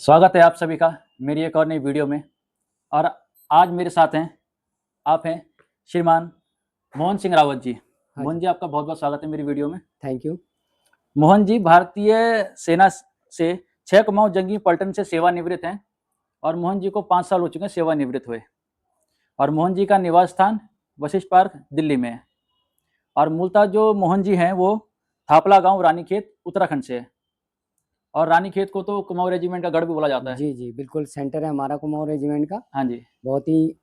स्वागत है आप सभी का मेरी एक और नई वीडियो में। और आज मेरे साथ हैं आप हैं श्रीमान मोहन सिंह रावत जी। हाँ मोहन जी। जी, आपका बहुत बहुत स्वागत है मेरी वीडियो में। Thank you. मोहन जी भारतीय सेना से 6 कुमाऊं जंगी पलटन से सेवानिवृत्त हैं और मोहन जी को 5 साल हो चुके हैं सेवानिवृत्त हुए। और मोहन जी का निवास स्थान वशिष्ठ पार्क दिल्ली में है। और मूलतः जो मोहन जी हैं वो थापला गांव रानीखेत उत्तराखंड से है। और रानीखेत को तो कुमाऊं रेजिमेंट का गढ़ भी बोला जाता है। जी जी, बिल्कुल सेंटर है हमारा कुमाऊं रेजिमेंट का। हाँ जी, बहुत ही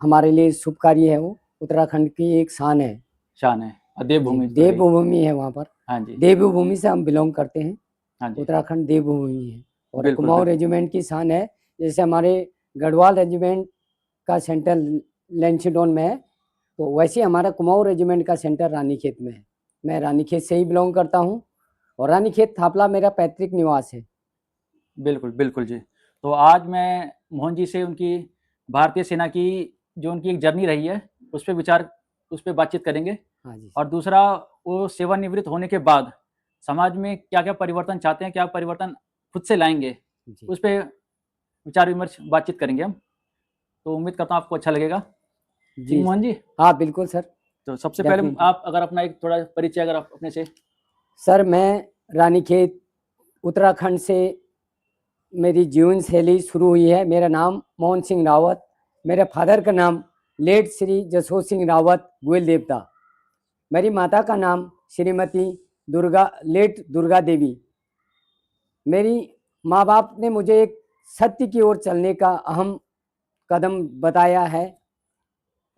हमारे लिए शुभ कार्य है वो। उत्तराखंड की एक शान है। शान है और जी, देवभूमि तो है ही। देवभूमि है वहाँ पर। हाँ जी, देवभूमि से हम बिलोंग करते हैं। हाँ जी, उत्तराखंड देवभूमि है और बिल्कुल कुमाऊं बिल्कुल। रेजिमेंट की शान है। जैसे हमारे गढ़वाल रेजिमेंट का सेंटर लैंसीडोन में है, तो वैसे हमारा कुमाऊं रेजिमेंट का सेंटर रानीखेत में है। मैं रानीखेत से ही बिलोंग करता हूँ और रानीखेत थापला मेरा पैतृक निवास है। बिल्कुल, बिल्कुल जी। तो आज मैं मोहन जी से उनकी भारतीय सेना की जो उनकी एक जर्नी रही है, उस पे बातचीत करेंगे। हाँ जी। और दूसरा, वो सेवानिवृत्त होने के बाद समाज में क्या-क्या परिवर्तन चाहते हैं, क्या परिवर्तन खुद से लाएँगे, जी उस पे विचार-विमर्श बातचीत करेंगे हम। तो उम्मीद करता हूँ आपको अच्छा लगेगा। ठीक जी है मोहन जी? हाँ, बिल्कुल सर। तो सबसे पहले डेफिनेटली आप अगर अपना एक थोड़ा परिचय अगर आप अपने से। सर, मैं रानीखेत उत्तराखंड से मेरी जीवन शैली शुरू हुई है। मेरा नाम मोहन सिंह रावत। मेरे फादर का नाम लेट श्री जसवंत सिंह रावत गोयल देवता। मेरी माता का नाम श्रीमती दुर्गा देवी। मेरी माँ बाप ने मुझे एक सत्य की ओर चलने का अहम कदम बताया है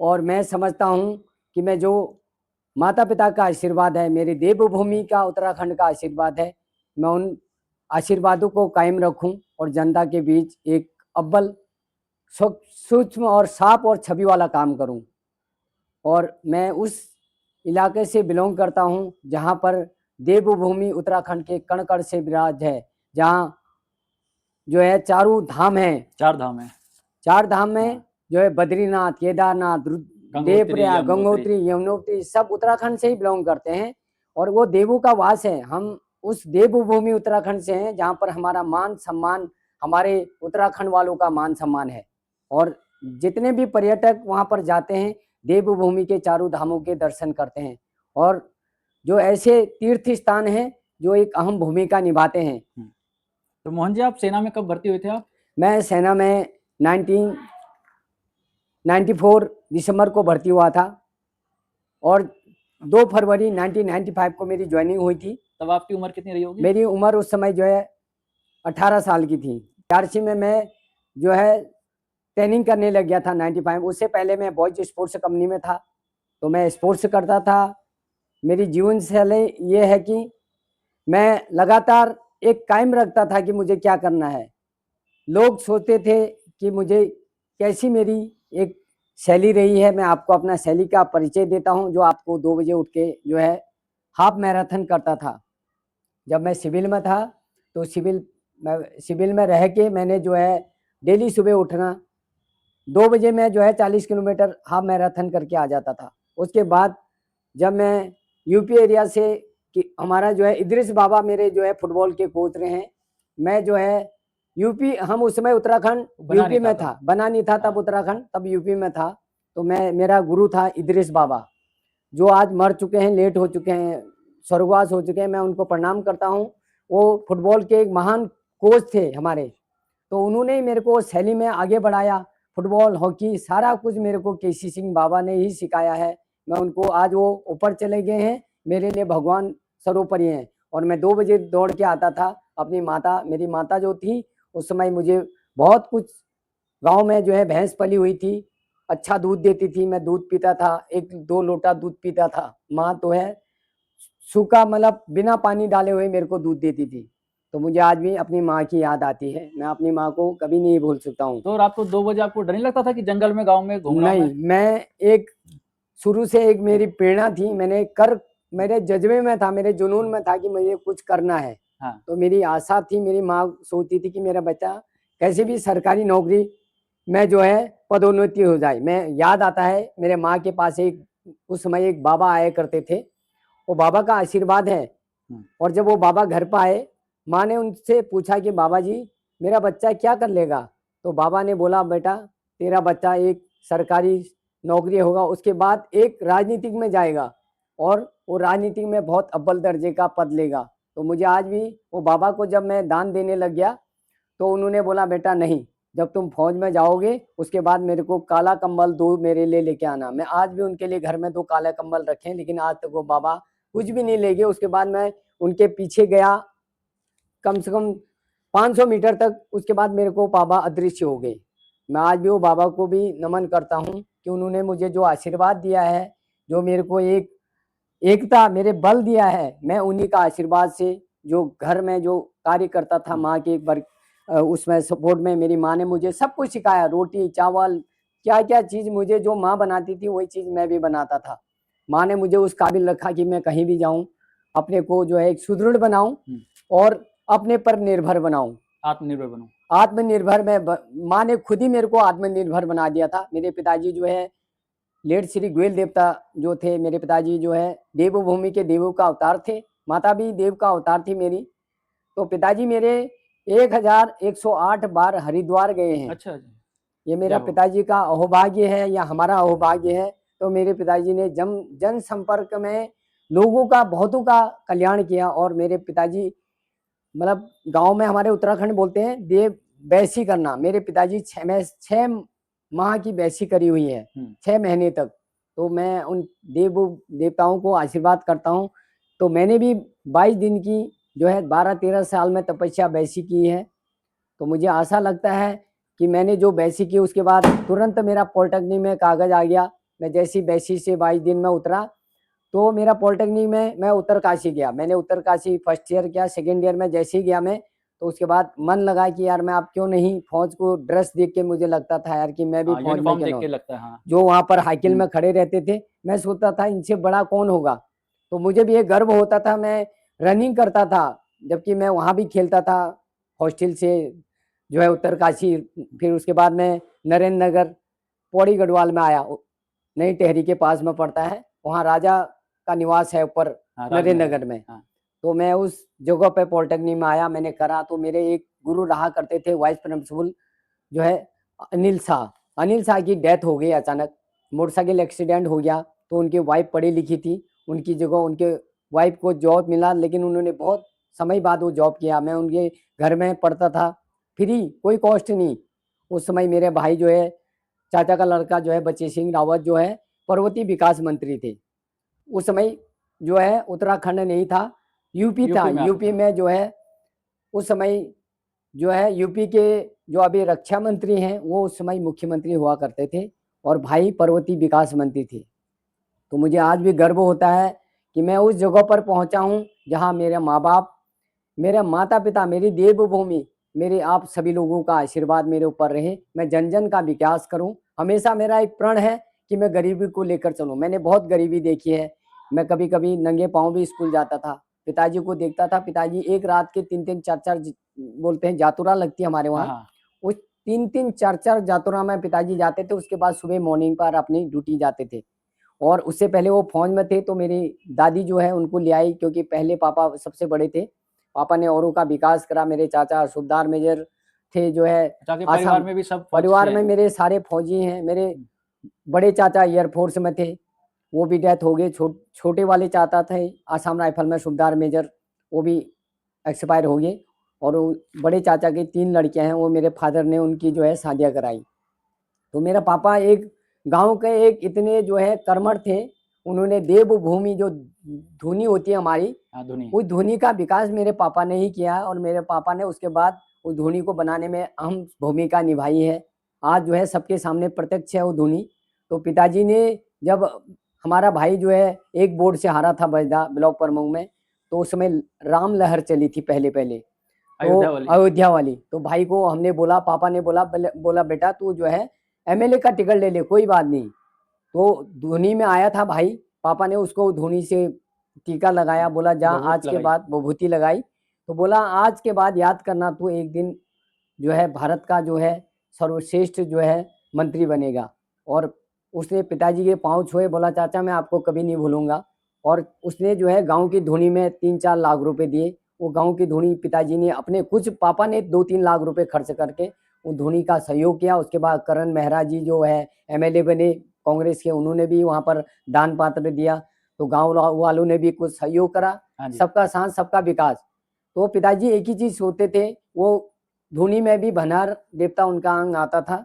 और मैं समझता हूँ कि मैं जो माता पिता का आशीर्वाद है, मेरी देवभूमि का उत्तराखंड का आशीर्वाद है, मैं उन आशीर्वादों को कायम रखूं और जनता के बीच एक अव्वल सूक्ष्म और साफ और छवि वाला काम करूं। और मैं उस इलाके से बिलोंग करता हूं जहां पर देवभूमि उत्तराखंड के कण कण से विराज है, जहां जो है चारों धाम है। 4 धाम हैं। 4 धाम में हाँ, जो है बद्रीनाथ, केदारनाथ, गंगोत्री, देवप्रयाग, यमुनोत्री। गंगोत्री, यमुनोत्री सब उत्तराखंड से ही बिलोंग करते हैं और वो देवों का वास है। हम उस देवभूमि उत्तराखंड से हैं जहाँ पर हमारा मान सम्मान, हमारे उत्तराखंड वालों का मान सम्मान है। और जितने भी पर्यटक वहाँ पर जाते हैं, देवभूमि के चारों धामों के दर्शन करते हैं और जो ऐसे तीर्थ स्थान हैं जो एक अहम भूमिका निभाते हैं। तो मोहन जी, आप सेना में कब भर्ती हुए थे आप? मैं सेना में 1994 दिसंबर को भर्ती हुआ था और 2 फरवरी 1995 को मेरी ज्वाइनिंग हुई थी। तब आपकी उम्र कितनी रही होगी? मेरी उम्र उस समय जो है 18 साल की थी। वाराणसी में मैं जो है ट्रेनिंग करने लग गया था 95। उससे पहले मैं बॉयज स्पोर्ट्स कंपनी में था, तो मैं स्पोर्ट्स करता था। मेरी जीवन शैली ये है कि मैं लगातार एक कायम रखता था कि मुझे क्या करना है। लोग सोचते थे कि मुझे कैसी मेरी एक शैली रही है। मैं आपको अपना शैली का परिचय देता हूं, जो आपको 2 बजे उठ के जो है हाफ मैराथन करता था। जब मैं सिविल में था तो सिविल में रह के मैंने जो है डेली सुबह उठना 2 बजे में जो है 40 किलोमीटर हाफ मैराथन करके आ जाता था। उसके बाद जब मैं यूपी एरिया से कि हमारा जो है इदरिस बाबा मेरे जो है फुटबॉल के कोच रहे हैं। मैं जो है यूपी, हम उस समय उत्तराखंड बना यूपी नहीं था में तब। था, बना नहीं था तब हाँ, उत्तराखंड, तब यूपी में था। तो मेरा गुरु था इदरिस बाबा, जो आज मर चुके हैं, लेट हो चुके हैं, स्वर्गवास हो चुके हैं। मैं उनको प्रणाम करता हूँ। वो फुटबॉल के एक महान कोच थे हमारे, तो उन्होंने ही मेरे को शैली में आगे बढ़ाया। फुटबॉल, हॉकी सारा कुछ मेरे को केसी सिंह बाबा ने ही सिखाया है। मैं उनको, आज वो ऊपर चले गए हैं, मेरे लिए भगवान सर्वोपरि हैं। और मैं 2 बजे दौड़ के आता था। अपनी माता, मेरी माता जो थी उस समय मुझे बहुत कुछ, गांव में जो है भैंस पली हुई थी, अच्छा दूध देती थी, मैं दूध पीता था, 1-2 लोटा दूध पीता था। माँ तो है सूखा, मतलब बिना पानी डाले हुए मेरे को दूध देती थी। तो मुझे आज भी अपनी माँ की याद आती है। मैं अपनी माँ को कभी नहीं भूल सकता हूँ। तो रात को 2 बजे आपको डर नहीं लगता था कि जंगल में, गाँव में घूम रहा हूँ नहीं, मैं? मैं एक शुरू से एक मेरी प्रेरणा थी, मेरे जज्बे में था, मेरे जुनून में था कि मुझे कुछ करना है। हाँ, तो मेरी आशा थी, मेरी माँ सोचती थी कि मेरा बच्चा कैसे भी सरकारी नौकरी में जो है पदोन्नति हो जाए। मैं, याद आता है मेरे माँ के पास उस समय एक बाबा आया करते थे, वो बाबा का आशीर्वाद है। और जब वो बाबा घर पर आए, माँ ने उनसे पूछा कि बाबा जी मेरा बच्चा क्या कर लेगा? तो बाबा ने बोला बेटा तेरा बच्चा एक सरकारी नौकरी होगा, उसके बाद एक राजनीतिक में जाएगा और वो राजनीतिक में बहुत अव्वल दर्जे का पद लेगा। तो मुझे आज भी वो बाबा को जब मैं दान देने लग गया तो उन्होंने बोला बेटा नहीं, जब तुम फौज में जाओगे उसके बाद मेरे को काला कंबल 2 मेरे लिए लेके आना। मैं आज भी उनके लिए घर में 2 काले कंबल रखे हैं, लेकिन आज तक वो बाबा कुछ भी नहीं ले गए। उसके बाद मैं उनके पीछे गया कम से कम 500 मीटर तक, उसके बाद मेरे को बाबा अदृश्य हो गए। मैं आज भी वो बाबा को भी नमन करता हूँ कि उन्होंने मुझे जो आशीर्वाद दिया है, जो मेरे को एक एकता मेरे बल दिया है, मैं उन्हीं का आशीर्वाद से जो घर में जो कार्य करता था माँ के उसमें सपोर्ट में मेरी माँ ने मुझे सब कुछ सिखाया, रोटी चावल क्या क्या चीज़ मुझे जो माँ बनाती थी वही चीज़ मैं भी बनाता था। माँ ने मुझे उस काबिल रखा कि मैं कहीं भी जाऊँ अपने को जो है एक सुदृढ़ बनाऊँ और अपने पर निर्भर बनाऊँ, आत्मनिर्भर बनूं। आत्मनिर्भर माँ ने खुद ही मेरे को आत्मनिर्भर बना दिया था। मेरे पिताजी जो है लेट श्री गोयल देवता जो थे, मेरे पिताजी जो है देवभूमि के देवों का अवतार थे, माता भी देव का अवतार थी मेरी। तो पिताजी मेरे 1108 बार हरिद्वार गए हैं। अच्छा जी, ये मेरा जय हो। पिताजी का अहोभाग्य है या हमारा अहोभाग्य है। तो मेरे पिताजी ने जन संपर्क में लोगों का बहुतों का कल्याण किया और मेरे पिताजी मतलब गांव में हमारे उत्तराखंड बोलते हैं देव बैसी करना। मेरे पिताजी 6 माह की बैसी करी हुई है, 6 महीने तक। तो मैं उन देवताओं को आशीर्वाद करता हूँ। तो मैंने भी 22 दिन की जो है 12-13 साल में तपस्या बैसी की है। तो मुझे आशा लगता है कि मैंने जो बैसी की उसके बाद तुरंत मेरा पॉलिटेक्निक में कागज आ गया। मैं जैसी बैसी से 22 दिन में उतरा तो मेरा पॉलिटेक्निक में मैं उत्तरकाशी गया। मैंने उत्तरकाशी फर्स्ट ईयर किया, सेकेंड ईयर में जैसे ही गया मैं, तो उसके बाद मन लगा कि यार मैं अब क्यों नहीं, फौज को ड्रेस देख के मुझे लगता था यार कि मैं भी हाँ, फौज में यूनिफॉर्म क्यों देख ना के हूं। लगता है। हाँ, जो वहां पर हाइकिल में खड़े रहते थे, मैं सोचता था इनसे बड़ा कौन होगा। तो मुझे भी एक गर्व होता था। मैं रनिंग करता था जबकि मैं वहां भी खेलता था हॉस्टल से जो है उत्तरकाशी। फिर उसके बाद मैं नरेंद्र नगर पौड़ी गढ़वाल में आया, नई टेहरी के पास में पड़ता है, वहाँ राजा का निवास है ऊपर हाँ, नरेंद्र राजमहल नगर है। में। हाँ, तो मैं उस जगह पे पॉलिटेक्निक में आया, मैंने करा। तो मेरे एक गुरु रहा करते थे वाइस प्रिंसिपल जो है अनिल शाह की डेथ हो गई अचानक, मोटरसाइकिल एक्सीडेंट हो गया। तो उनकी वाइफ पढ़ी लिखी थी, उनकी जगह उनके वाइफ को जॉब मिला, लेकिन उन्होंने बहुत समय बाद वो जॉब किया। मैं उनके घर में पढ़ता था फ्री, कोई कॉस्ट नहीं। उस समय मेरे भाई जो है चाचा का लड़का जो है बच्चे सिंह रावत जो है पर्वतीय विकास मंत्री थे। उस समय जो है उत्तराखंड नहीं था, यूपी था। यूपी में आता यूपी था। में जो है उस समय जो है यूपी के जो अभी रक्षा मंत्री हैं वो उस समय मुख्यमंत्री हुआ करते थे और भाई पर्वतीय विकास मंत्री थे। तो मुझे आज भी गर्व होता है कि मैं उस जगह पर पहुंचा हूं जहां मेरे माँ बाप, मेरे माता पिता, मेरी देवभूमि, मेरे आप सभी लोगों का आशीर्वाद मेरे ऊपर रहे। मैं जन जन का विकास करूं। हमेशा मेरा एक प्रण है कि मैं गरीबी को लेकर चलूं। मैंने बहुत गरीबी देखी है। मैं कभी कभी नंगे पाँव भी स्कूल जाता था, पिताजी को देखता था। पिताजी एक रात के 3-3 4-4 बोलते हैं जातुरा लगती है हमारे हाँ, वहाँ, हाँ, उस 3-3 4-4 जातुरा में पिताजी जाते थे। उसके बाद सुबह मॉर्निंग पर अपनी ड्यूटी जाते थे और उससे पहले वो फौज में थे। तो मेरी दादी जो है उनको ले आई, क्योंकि पहले पापा सबसे बड़े थे। पापा ने औरों का विकास करा। मेरे चाचा सूबेदार मेजर थे जो है चाचा के परिवार आसाम। में भी सब फौज से परिवार में हैं। मेरे सारे फौजी हैं। मेरे बड़े चाचा एयरफोर्स में थे, वो भी डेथ हो गए। छोटे वाले चाचा थे आसाम राइफल में सूबेदार मेजर, वो भी एक्सपायर हो गए। और बड़े चाचा की 3 लड़कियां हैं, वो मेरे फादर ने उनकी जो है शादियाँ कराई। तो मेरा पापा एक गांव के एक इतने जो है कर्मठ थे। उन्होंने देवभूमि जो धुनी होती है हमारी, हाँ, धुनी। उस धुनी का विकास मेरे पापा ने ही किया और मेरे पापा ने उसके बाद उस धुनी को बनाने में अहम भूमिका निभाई है। आज जो है सबके सामने प्रत्यक्ष है वो धुनी। तो पिताजी ने जब हमारा भाई जो है एक बोर्ड से हारा था बजदा ब्लॉक प्रमुख में, तो उस समय राम लहर चली थी पहले पहले, तो अयोध्या वाली। अयोध्या वाली। तो भाई को हमने बोला, पापा ने बोला बेटा तू जो है एमएलए का टिकट ले ले, कोई बात नहीं। तो धोनी में आया था भाई, पापा ने उसको धोनी से टीका लगाया, बोला जा बहुत आज के लगाई। बाद विभूति लगाई। तो बोला आज के बाद याद करना तू एक दिन जो है भारत का जो है सर्वश्रेष्ठ जो है मंत्री बनेगा। और उसने पिताजी के पाँव छुए, बोला चाचा मैं आपको कभी नहीं भूलूंगा। और उसने जो है गांव की धुनी में 3-4 लाख रुपए दिए वो गांव की धोनी पिताजी ने अपने कुछ पापा ने 2-3 लाख रुपए खर्च करके वो धोनी का सहयोग किया। उसके बाद करण मेहरा जी जो है एमएलए बने कांग्रेस के, उन्होंने भी वहां पर दान पात्र दिया। तो गांव वालों ने भी कुछ सहयोग करा। हाँ जी। सबका साथ सबका विकास। तो पिताजी एक ही चीज सोचते थे, वो धोनी में भी भनार देवता उनका अंग आता था।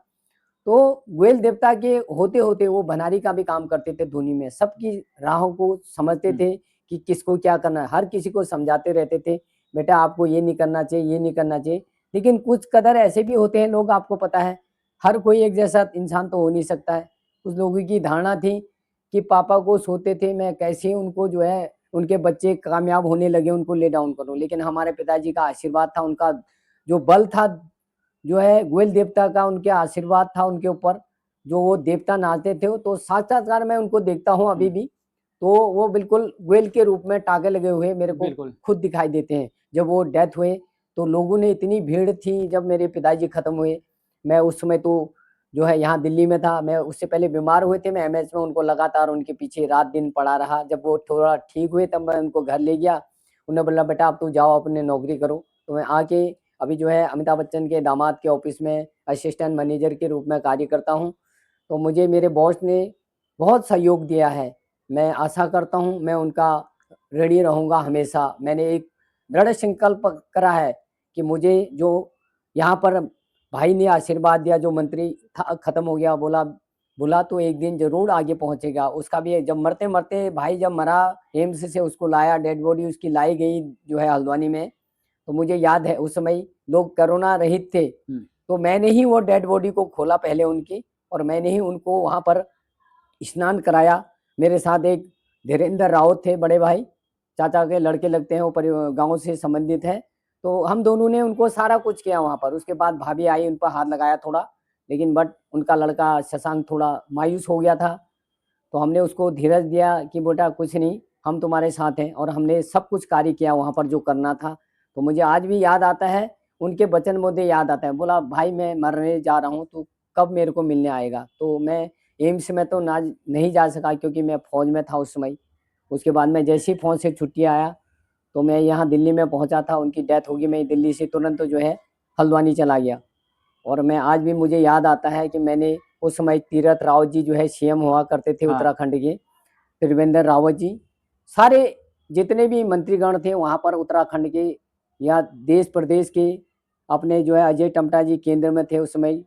तो ग्वेल देवता के होते होते वो भनारी का भी काम करते थे धोनी में। सबकी राहों को समझते थे कि किसको क्या करना है। हर किसी को समझाते रहते थे, बेटा आपको ये नहीं करना चाहिए, ये नहीं करना चाहिए। लेकिन कुछ कदर ऐसे भी होते हैं लोग, आपको पता है हर कोई एक जैसा इंसान तो हो नहीं सकता है। कुछ लोगों की धारणा थी कि पापा को सोते थे मैं कैसे उनको जो है उनके बच्चे कामयाब होने लगे उनको ले डाउन करूं। लेकिन हमारे पिताजी का आशीर्वाद था, उनका जो बल था जो है ग्वेल देवता का, उनके आशीर्वाद था उनके ऊपर। जो वो देवता नाचते थे तो साक्षात्कार मैं उनको देखता हूँ अभी भी। तो वो बिल्कुल ग्वेल के रूप में टाके लगे हुए मेरे को बिल्कुल। खुद दिखाई देते हैं। जब वो डेथ हुए तो लोगों ने इतनी भीड़ थी, जब मेरे पिताजी खत्म हुए मैं उस समय तो जो है यहाँ दिल्ली में था। मैं उससे पहले बीमार हुए थे, मैं एमएच में उनको लगातार उनके पीछे रात दिन पड़ा रहा। जब वो थोड़ा ठीक हुए तब मैं उनको घर ले गया। उन्होंने बोला बेटा अब तू जाओ अपने नौकरी करो। तो मैं आके अभी जो है अमिताभ बच्चन के दामाद के ऑफिस में असिस्टेंट मैनेजर के रूप में कार्य करता हूँ। तो मुझे मेरे बॉस ने बहुत सहयोग दिया है। मैं आशा करता हूँ मैं उनका ऋणी रहूँगा हमेशा। मैंने एक दृढ़ संकल्प करा है कि मुझे जो यहाँ पर भाई ने आशीर्वाद दिया, जो मंत्री था खत्म हो गया, बोला तो एक दिन जरूर आगे पहुंचेगा। उसका भी जब मरते मरते भाई जब मरा एम्स से उसको लाया, डेड बॉडी उसकी लाई गई जो है हल्द्वानी में। तो मुझे याद है उस समय लोग कोरोना रहित थे, तो मैंने ही वो डेड बॉडी को खोला पहले उनकी, और मैंने ही उनको वहां पर स्नान कराया। मेरे साथ एक धीरेन्द्र रावत थे, बड़े भाई, चाचा के लड़के लगते हैं, वो गांव से संबंधित है। तो हम दोनों ने उनको सारा कुछ किया वहां पर। उसके बाद भाभी आई, उन पर हाथ लगाया थोड़ा, लेकिन बट उनका लड़का शशांक थोड़ा मायूस हो गया था। तो हमने उसको धीरज दिया कि बेटा कुछ नहीं, हम तुम्हारे साथ हैं, और हमने सब कुछ कार्य किया वहाँ पर जो करना था। तो मुझे आज भी याद आता है, उनके वचन मुझे याद आता है। बोला भाई मैं मरने जा रहा हूँ तो कब मेरे को मिलने आएगा। तो मैं एम्स में तो ना नहीं जा सका क्योंकि मैं फौज में था उस समय। उसके बाद मैं जैसे ही फौज से छुट्टी आया तो मैं यहाँ दिल्ली में पहुँचा था, उनकी डेथ होगी, मैं दिल्ली से तुरंत जो है हल्द्वानी चला गया। और मैं आज भी मुझे याद आता है कि मैंने उस समय तीरथ रावत जी जो है सीएम हुआ करते थे उत्तराखंड के, त्रिवेंद्र रावत जी, सारे जितने भी मंत्रीगण थे वहाँ पर उत्तराखंड के या देश प्रदेश के, अपने जो है अजय टमटा जी केंद्र में थे उस समय,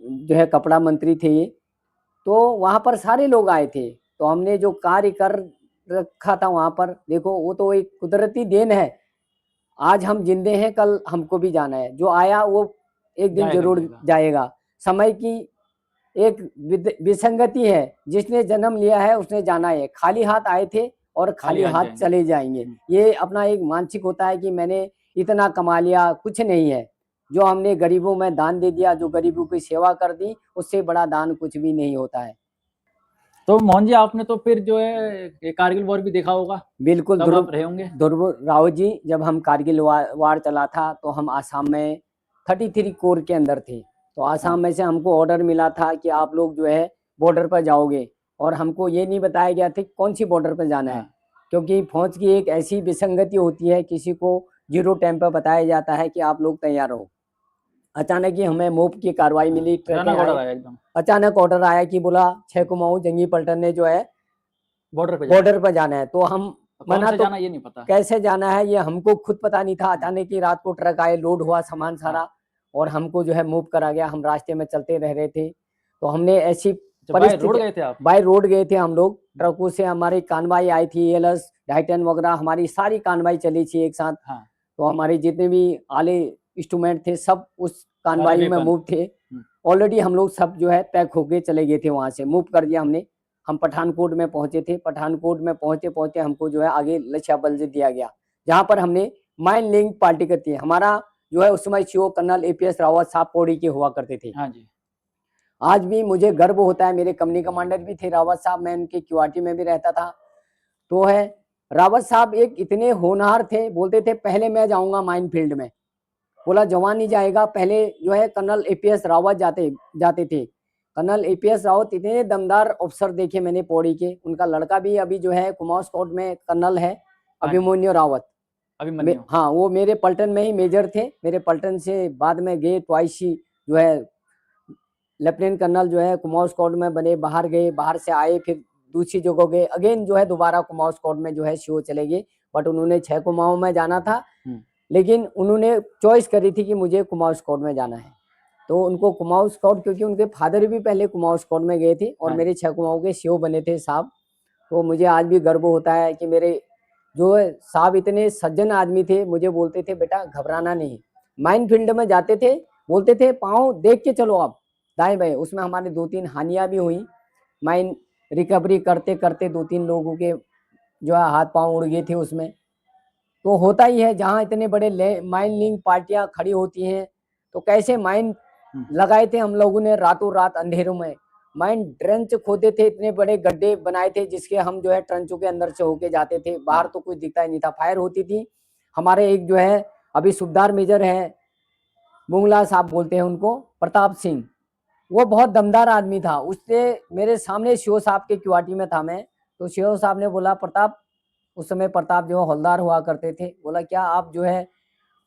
जो है कपड़ा मंत्री थे ये। तो वहाँ पर सारे लोग आए थे। तो हमने जो कार्य कर रखा था वहाँ पर, देखो वो तो एक कुदरती देन है। आज हम जिंदे हैं, कल हमको भी जाना है। जो आया वो एक दिन जरूर जाएगा। समय की एक विसंगति है, जिसने जन्म लिया है उसने जाना है। खाली हाथ आए थे और खाली हाथ चले जाएंगे। ये अपना एक मानसिक होता है कि मैंने इतना कमा लिया, कुछ नहीं है। जो हमने गरीबों में दान दे दिया, जो गरीबों की सेवा कर दी, उससे बड़ा दान कुछ भी नहीं होता है। तो मोहन जी आपने तो फिर जो है कारगिल वॉर भी देखा होगा। बिल्कुल तब आप रहे होंगे। ध्रुव रावत जी, जब हम कारगिल वार चला था तो हम आसाम में 33 कोर के अंदर थे। तो आसाम में से हमको ऑर्डर मिला था कि आप लोग जो है बॉर्डर पर जाओगे, और हमको ये नहीं बताया गया था कौन सी बॉर्डर पर जाना है, क्योंकि फौज की एक ऐसी विसंगति होती है, किसी को 0 टाइम पर बताया जाता है कि आप लोग तैयार हो। अचानक ही हमें मोब की कार्रवाई मिली, अचानक ऑर्डर आया कि बोला 6 कुमाऊं जंगी पलटन ने जो है बॉर्डर पर जाना है। तो हम मना, तो जाना ये नहीं पता, कैसे जाना है ये हमको खुद पता नहीं था। अचानक ही रात को ट्रक आए, लोड हुआ सामान सारा, और हमको जो है मूव करा गया। हम रास्ते में चलते रह रहे थे, तो हमने ऐसी परिस्थिति, बाय रोड गए थे हम लोग। ट्रकों से हमारी कानवाई आई थी, एलएस 2.5 टन वगैरह हमारी सारी कानवाई चली थी एक साथ। तो हमारे जितने भी आले इंस्ट्रूमेंट थे सब उस कानवाई में मूव थे। ऑलरेडी हम लोग सब जो है पैक होके चले गए थे, वहां से मूव कर दिया हमने। हम पठानकोट में पहुंचे थे। पठानकोट में पहुंचते पहुंचते हमको जो है आगे लक्ष्य बल से दिया गया, जहां पर हमने माइन लिंक पार्टी करती है। हमारा जो है उस समय सीओ कर्नल एपीएस रावत साहब पौड़ी के हुआ करते थे। हाँ जी। आज भी मुझे गर्व होता है, मेरे कंपनी कमांडर भी थे रावत साहब, मैं उनके क्यूआरटी में भी रहता था। तो है रावत साहब एक इतने होनहार थे, बोलते थे पहले मैं जाऊंगा माइन फील्ड में। बोला जवान नहीं जाएगा, पहले जो है कर्नल एपीएस रावत जाते थे। कर्नल एपीएस रावत इतने दमदार अफसर देखे मैंने पौड़ी के। उनका लड़का भी अभी जो है कुमाऊं स्कॉट में कर्नल है, अभिमन्यु रावत। अभिमन्यु। हाँ, वो मेरे पलटन में ही मेजर थे। मेरे पलटन से बाद में गए ट्वाइसी जो है लेफ्टिनेंट कर्नल जो है कुमाऊं स्क्वाड में बने, बाहर गए, बाहर से आए, फिर दूसरी जगह गए, अगेन जो है दोबारा कुमाऊं स्क्वाड में जो है सीओ चले गए। बट उन्होंने 6 कुमाऊं में जाना था, लेकिन उन्होंने चॉइस करी थी कि मुझे कुमाऊं स्क्वाड में जाना है। तो उनको कुमाऊं स्क्वाड, क्योंकि उनके फादर भी पहले कुमाऊं स्क्वाड में गए थे और हाँ। मेरे 6 कुमाऊं के सीओ बने थे साहब। तो मुझे आज भी गर्व होता है कि मेरे जो है साहब इतने सज्जन आदमी थे। मुझे बोलते थे बेटा घबराना नहीं, माइन फील्ड में जाते थे, बोलते थे पाँव देख के चलो आप दाएं बाएं। उसमें हमारे 2-3 हानियां भी हुई, माइन रिकवरी करते करते 2-3 लोगों के जो है हाथ पांव उड़ गए थे उसमें। तो होता ही है, जहाँ इतने बड़े माइनिंग पार्टियां खड़ी होती हैं तो कैसे माइन लगाए थे हम लोगों ने रातों रात अंधेरों में। माइन ट्रेंच खोदे थे, इतने बड़े गड्ढे बनाए थे जिसके हम जो है ट्रेंचों के अंदर से होके जाते थे, बाहर तो कुछ दिखता ही नहीं था। फायर होती थी। हमारे एक जो है अभी सूबेदार मेजर है, बुंगला साहब बोलते हैं उनको, प्रताप सिंह, वो बहुत दमदार आदमी था। उससे मेरे सामने सीओ साहब के क्वार्टी में था मैं, तो सीओ साहब ने बोला प्रताप, उस समय प्रताप जो हौलदार हुआ करते थे, बोला क्या आप जो है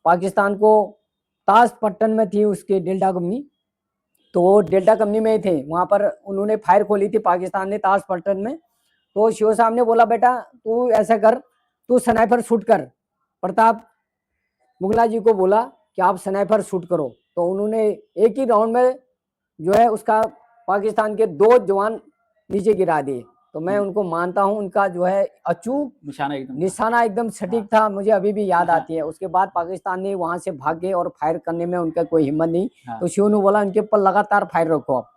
पाकिस्तान को ताशपट्टन में थी उसके डेल्टा कंपनी, तो वो डेल्टा कंपनी में ही थे, वहां पर उन्होंने फायर खोली थी पाकिस्तान ने ताशपट्टन में। तो सीओ साहब ने बोला बेटा तू ऐसा कर, तू स्नाइपर शूट कर। प्रताप मुगला जी को बोला कि आप स्नाइपर शूट करो, तो उन्होंने एक ही राउंड में जो है उसका पाकिस्तान के 2 जवान नीचे गिरा दिए। तो मैं उनको मानता हूं, उनका जो है अचूक निशाना एकदम सटीक था, मुझे अभी भी याद आती है। उसके बाद पाकिस्तान ने वहां से भाग गए और फायर करने में उनका कोई हिम्मत नहीं। तो शिव ने बोला उनके ऊपर लगातार फायर रखो आप।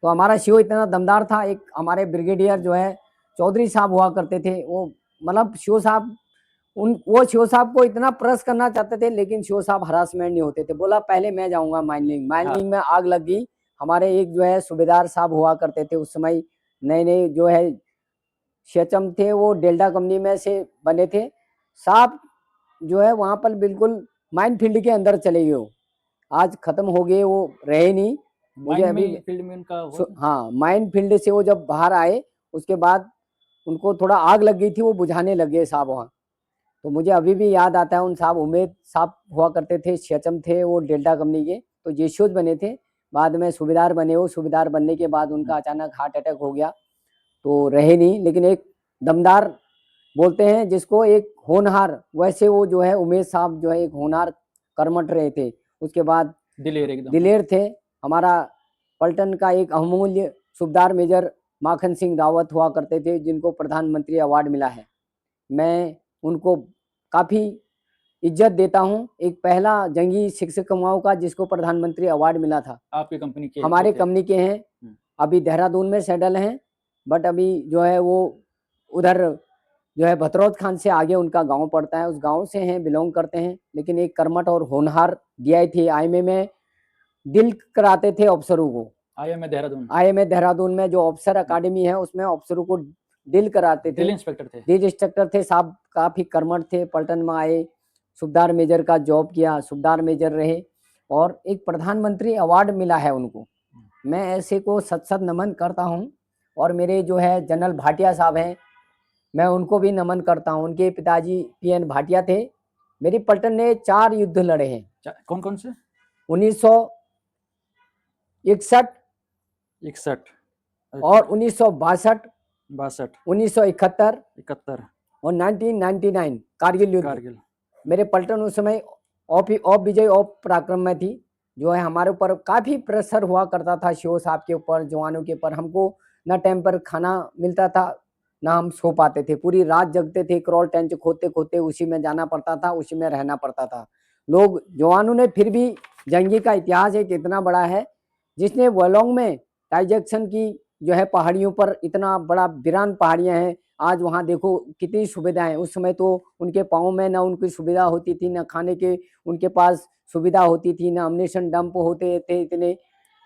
तो हमारा शिव इतना दमदार था। एक हमारे ब्रिगेडियर जो है चौधरी साहब हुआ करते थे, वो मतलब शिव साहब वो शिव साहब को इतना प्रेस करना चाहते थे, लेकिन शिव साहब हरासमेंट नहीं होते थे। बोला पहले मैं जाऊंगा माइनिंग में आग लग गई। हमारे एक जो है सूबेदार साहब हुआ करते थे उस समय, नए नए जो है शेचम थे, वो डेल्टा कंपनी में से बने थे साहब, जो है वहां पर बिल्कुल माइन फील्ड के अंदर चले गए। आज खत्म हो गए, वो रहे नहीं। मुझे अभी फील्ड में उनका हाँ, माइन फील्ड से वो जब बाहर आए उसके बाद उनको थोड़ा आग लग गई थी, वो बुझाने लगे साहब वहाँ। तो मुझे अभी भी याद आता है, उन साहब उमेद साहब हुआ करते थे, शेचम थे वो डेल्टा कंपनी के, तो जेशोज बने थे, बाद में सूबेदार बने। वो सूबेदार बनने के बाद उनका अचानक हार्ट अटैक हो गया, तो रहे नहीं। लेकिन एक दमदार बोलते हैं जिसको, एक होनहार, वैसे वो जो है उमेश साहब जो है एक होनहार कर्मठ रहे थे। उसके बाद दिलेर थे। हमारा पलटन का एक अमूल्य सूबेदार मेजर माखन सिंह रावत हुआ करते थे, जिनको प्रधानमंत्री अवार्ड मिला है। मैं उनको काफ़ी इज्जत देता हूं। एक पहला जंगी शिक्षक कुमाऊं का जिसको प्रधानमंत्री अवार्ड मिला था, आपकी कंपनी के? हमारे कंपनी के हैं, अभी देहरादून में सेटल हैं, बट अभी जो है वो उधर जो है भतरौत खान से आगे उनका गांव पड़ता है, उस गांव से हैं, बिलोंग करते हैं। लेकिन एक कर्मठ और होनहार DI थे। IMA में दिल कराते थे अफसरों को। IMA देहरादून में जो अफसर अकादमी है उसमें अफसरों को डील कराते थे, दिल इंस्पेक्टर थे साहब, काफी कर्मठ थे। पलटन में आए, सूबेदार मेजर का जॉब किया, सूबेदार मेजर रहे और एक प्रधानमंत्री अवार्ड मिला है उनको। मैं ऐसे को सत सत नमन करता हूं। और मेरे जो है जनरल भाटिया साहब हैं, मैं उनको भी नमन करता हूं। उनके पिताजी PN भाटिया थे। मेरी पलटन ने 4 युद्ध लड़े हैं। कौन कौन से? 1961 और 1962, 1971 और 1999 कारगिल युद्ध। मेरे पलटन उस समय ऑफ विजय ऑफ पराक्रम में थी। जो है हमारे ऊपर काफी प्रेशर हुआ करता था सीओ साहब के ऊपर, जवानों के ऊपर। हमको ना टाइम पर खाना मिलता था, ना हम सो पाते थे, पूरी रात जगते थे, क्रॉल टेंच खोदते खोदते उसी में जाना पड़ता था, उसी में रहना पड़ता था। लोग जवानों ने, फिर भी जंगी का इतिहास एक इतना बड़ा है, जिसने वलोंग में टाइजेक्शन की जो है पहाड़ियों पर, इतना बड़ा वीरान पहाड़ियां हैं, आज वहाँ देखो कितनी सुविधाएं। उस समय तो उनके पाँव में ना उनकी सुविधा होती थी, ना खाने के उनके पास सुविधा होती थी, ना अम्युनिशन डंप होते थे इतने,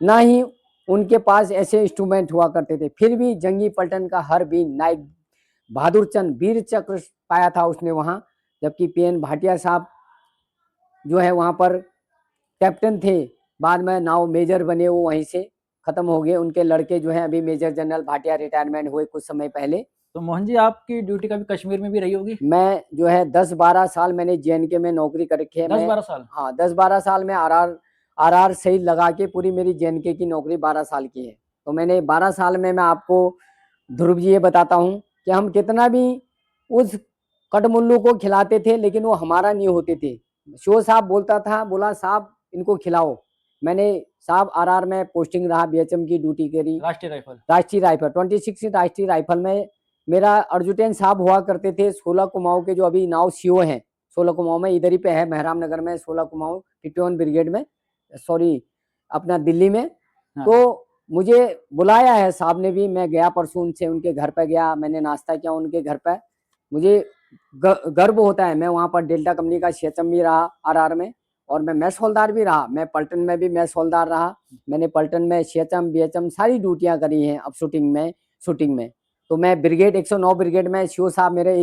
ना ही उनके पास ऐसे इंस्ट्रूमेंट हुआ करते थे। फिर भी जंगी पलटन का हर भी नायक बहादुर चंद वीर चक्र पाया था उसने वहाँ। जबकि PN भाटिया साहब जो है वहाँ पर कैप्टन थे, बाद में नाव मेजर बने, वो वहीं से खत्म हो गए। उनके लड़के जो हैं अभी मेजर जनरल भाटिया रिटायरमेंट हुए कुछ समय पहले। तो मोहन जी आपकी ड्यूटी कभी कश्मीर में भी रही होगी? मैं जो है 10-12 साल मैंने JNK में नौकरी कर रखी है। 10-12 साल? हाँ, 10-12 साल में RR सही लगा के पूरी मेरी JNK की नौकरी 12 साल की है। तो मैंने 12 साल में मैं आपको ध्रुव जी ये बताता हूँ कि हम कितना भी उस कटमुल्लू को खिलाते थे लेकिन वो हमारा नहीं होते थे। शो साहब बोलता था, बोला साहब इनको खिलाओ। मैंने साहब RR में पोस्टिंग रहा, BHM की ड्यूटी करी, राष्ट्रीय राइफल? राष्ट्रीय राइफल 26 राष्ट्रीय राइफल में मेरा अर्जुटेन साहब हुआ करते थे 16 कुमाऊं के, जो अभी नाव CO हैं 16 कुमाऊं में, इधर ही पे है मेहराम नगर में 16 कुमाऊं 51 ब्रिगेड में, सॉरी अपना दिल्ली में। हाँ। तो मुझे बुलाया है साहब ने भी, मैं गया परसों उनसे, उनके घर पे गया, मैंने नाश्ता किया उनके घर पे। मुझे गर्व होता है, मैं वहाँ पर डेल्टा कंपनी का CHM भी रहा RR में, और मैं मैस हौलदार भी रहा, मैं पलटन में भी मैस हौलदार रहा। मैंने पलटन में CHM BHM सारी ड्यूटियां करी हैं, अब शूटिंग में। तो मैं ब्रिगेड 109 ब्रिगेड में CO साहब मेरे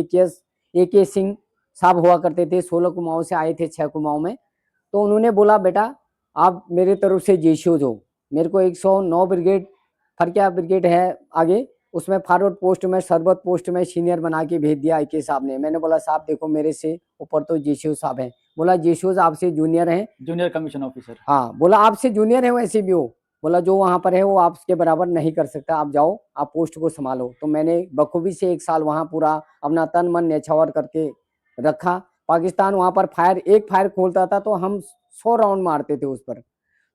AK सिंह साहब हुआ करते थे, 16 कुमाऊं से आए थे 6 कुमाऊं में। तो उन्होंने बोला बेटा आप मेरे तरफ से JCO हो। मेरे को 109 ब्रिगेड फरकिया ब्रिगेड है आगे, उसमें फॉरवर्ड पोस्ट में सरबत पोस्ट में सीनियर बना के भेज दिया AK साहब ने। मैंने बोला साहब देखो मेरे से ऊपर तो JCO साहब हैं। बोला JCO आपसे जूनियर हैं। Junior commission officer? हाँ, बोला आपसे जूनियर है वैसे भी हो, बोला जो वहाँ पर है वो आपके बराबर नहीं कर सकता, आप जाओ आप पोस्ट को संभालो। तो मैंने बखूबी से 1 साल वहाँ पूरा अपना तन मन न्यौछावर करके रखा। पाकिस्तान वहाँ पर एक फायर खोलता था तो हम 100 राउंड मारते थे उस पर।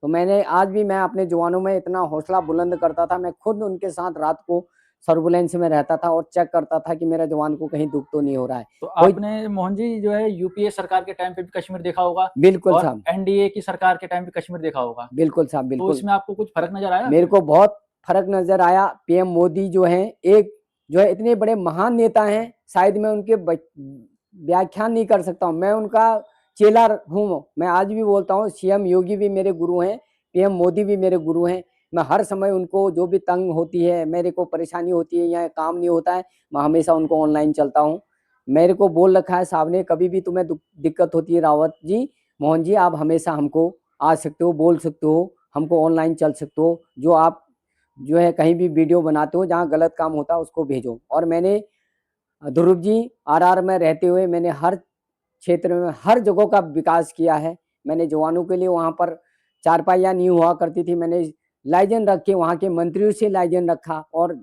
तो मैंने आज भी मैं अपने जवानों में इतना हौसला बुलंद करता था, मैं खुद उनके साथ रात को सर्विलेंस में रहता था और चेक करता था कि मेरे जवान को कहीं दुख तो नहीं हो रहा है। तो आपने मोहन जी जो है UPA सरकार के टाइम पे भी कश्मीर देखा होगा बिल्कुल और साहब, NDA की सरकार के टाइम पे कश्मीर देखा होगा, बिल्कुल साहब, तो बिल्कुल। इसमें आपको कुछ फर्क नजर आया? मेरे को बहुत फर्क नजर आया। PM मोदी जो हैं, एक जो है इतने बड़े महान नेता हैं, शायद मैं उनके व्याख्यान नहीं कर सकता हूँ, मैं उनका चेला हूँ। मैं आज भी बोलता हूँ CM योगी भी मेरे गुरु हैं, PM मोदी भी मेरे गुरु हैं। मैं हर समय उनको जो भी तंग होती है, मेरे को परेशानी होती है या काम नहीं होता है, मैं हमेशा उनको ऑनलाइन चलता हूँ। मेरे को बोल रखा है साहब ने, कभी भी तुम्हें दिक्कत होती है रावत जी, मोहन जी आप हमेशा हमको आ सकते हो, बोल सकते हो, हमको ऑनलाइन चल सकते हो, जो आप जो है कहीं भी वीडियो बनाते हो जहाँ गलत काम होता है उसको भेजो। और मैंने ध्रुव जी RR में रहते हुए मैंने हर क्षेत्र में हर जगह का विकास किया है। मैंने जवानों के लिए वहाँ पर चारपाइयाँ नहीं हुआ करती थी, मैंने लाइजन रख के वहाँ के मंत्रियों से लाइजन रखा और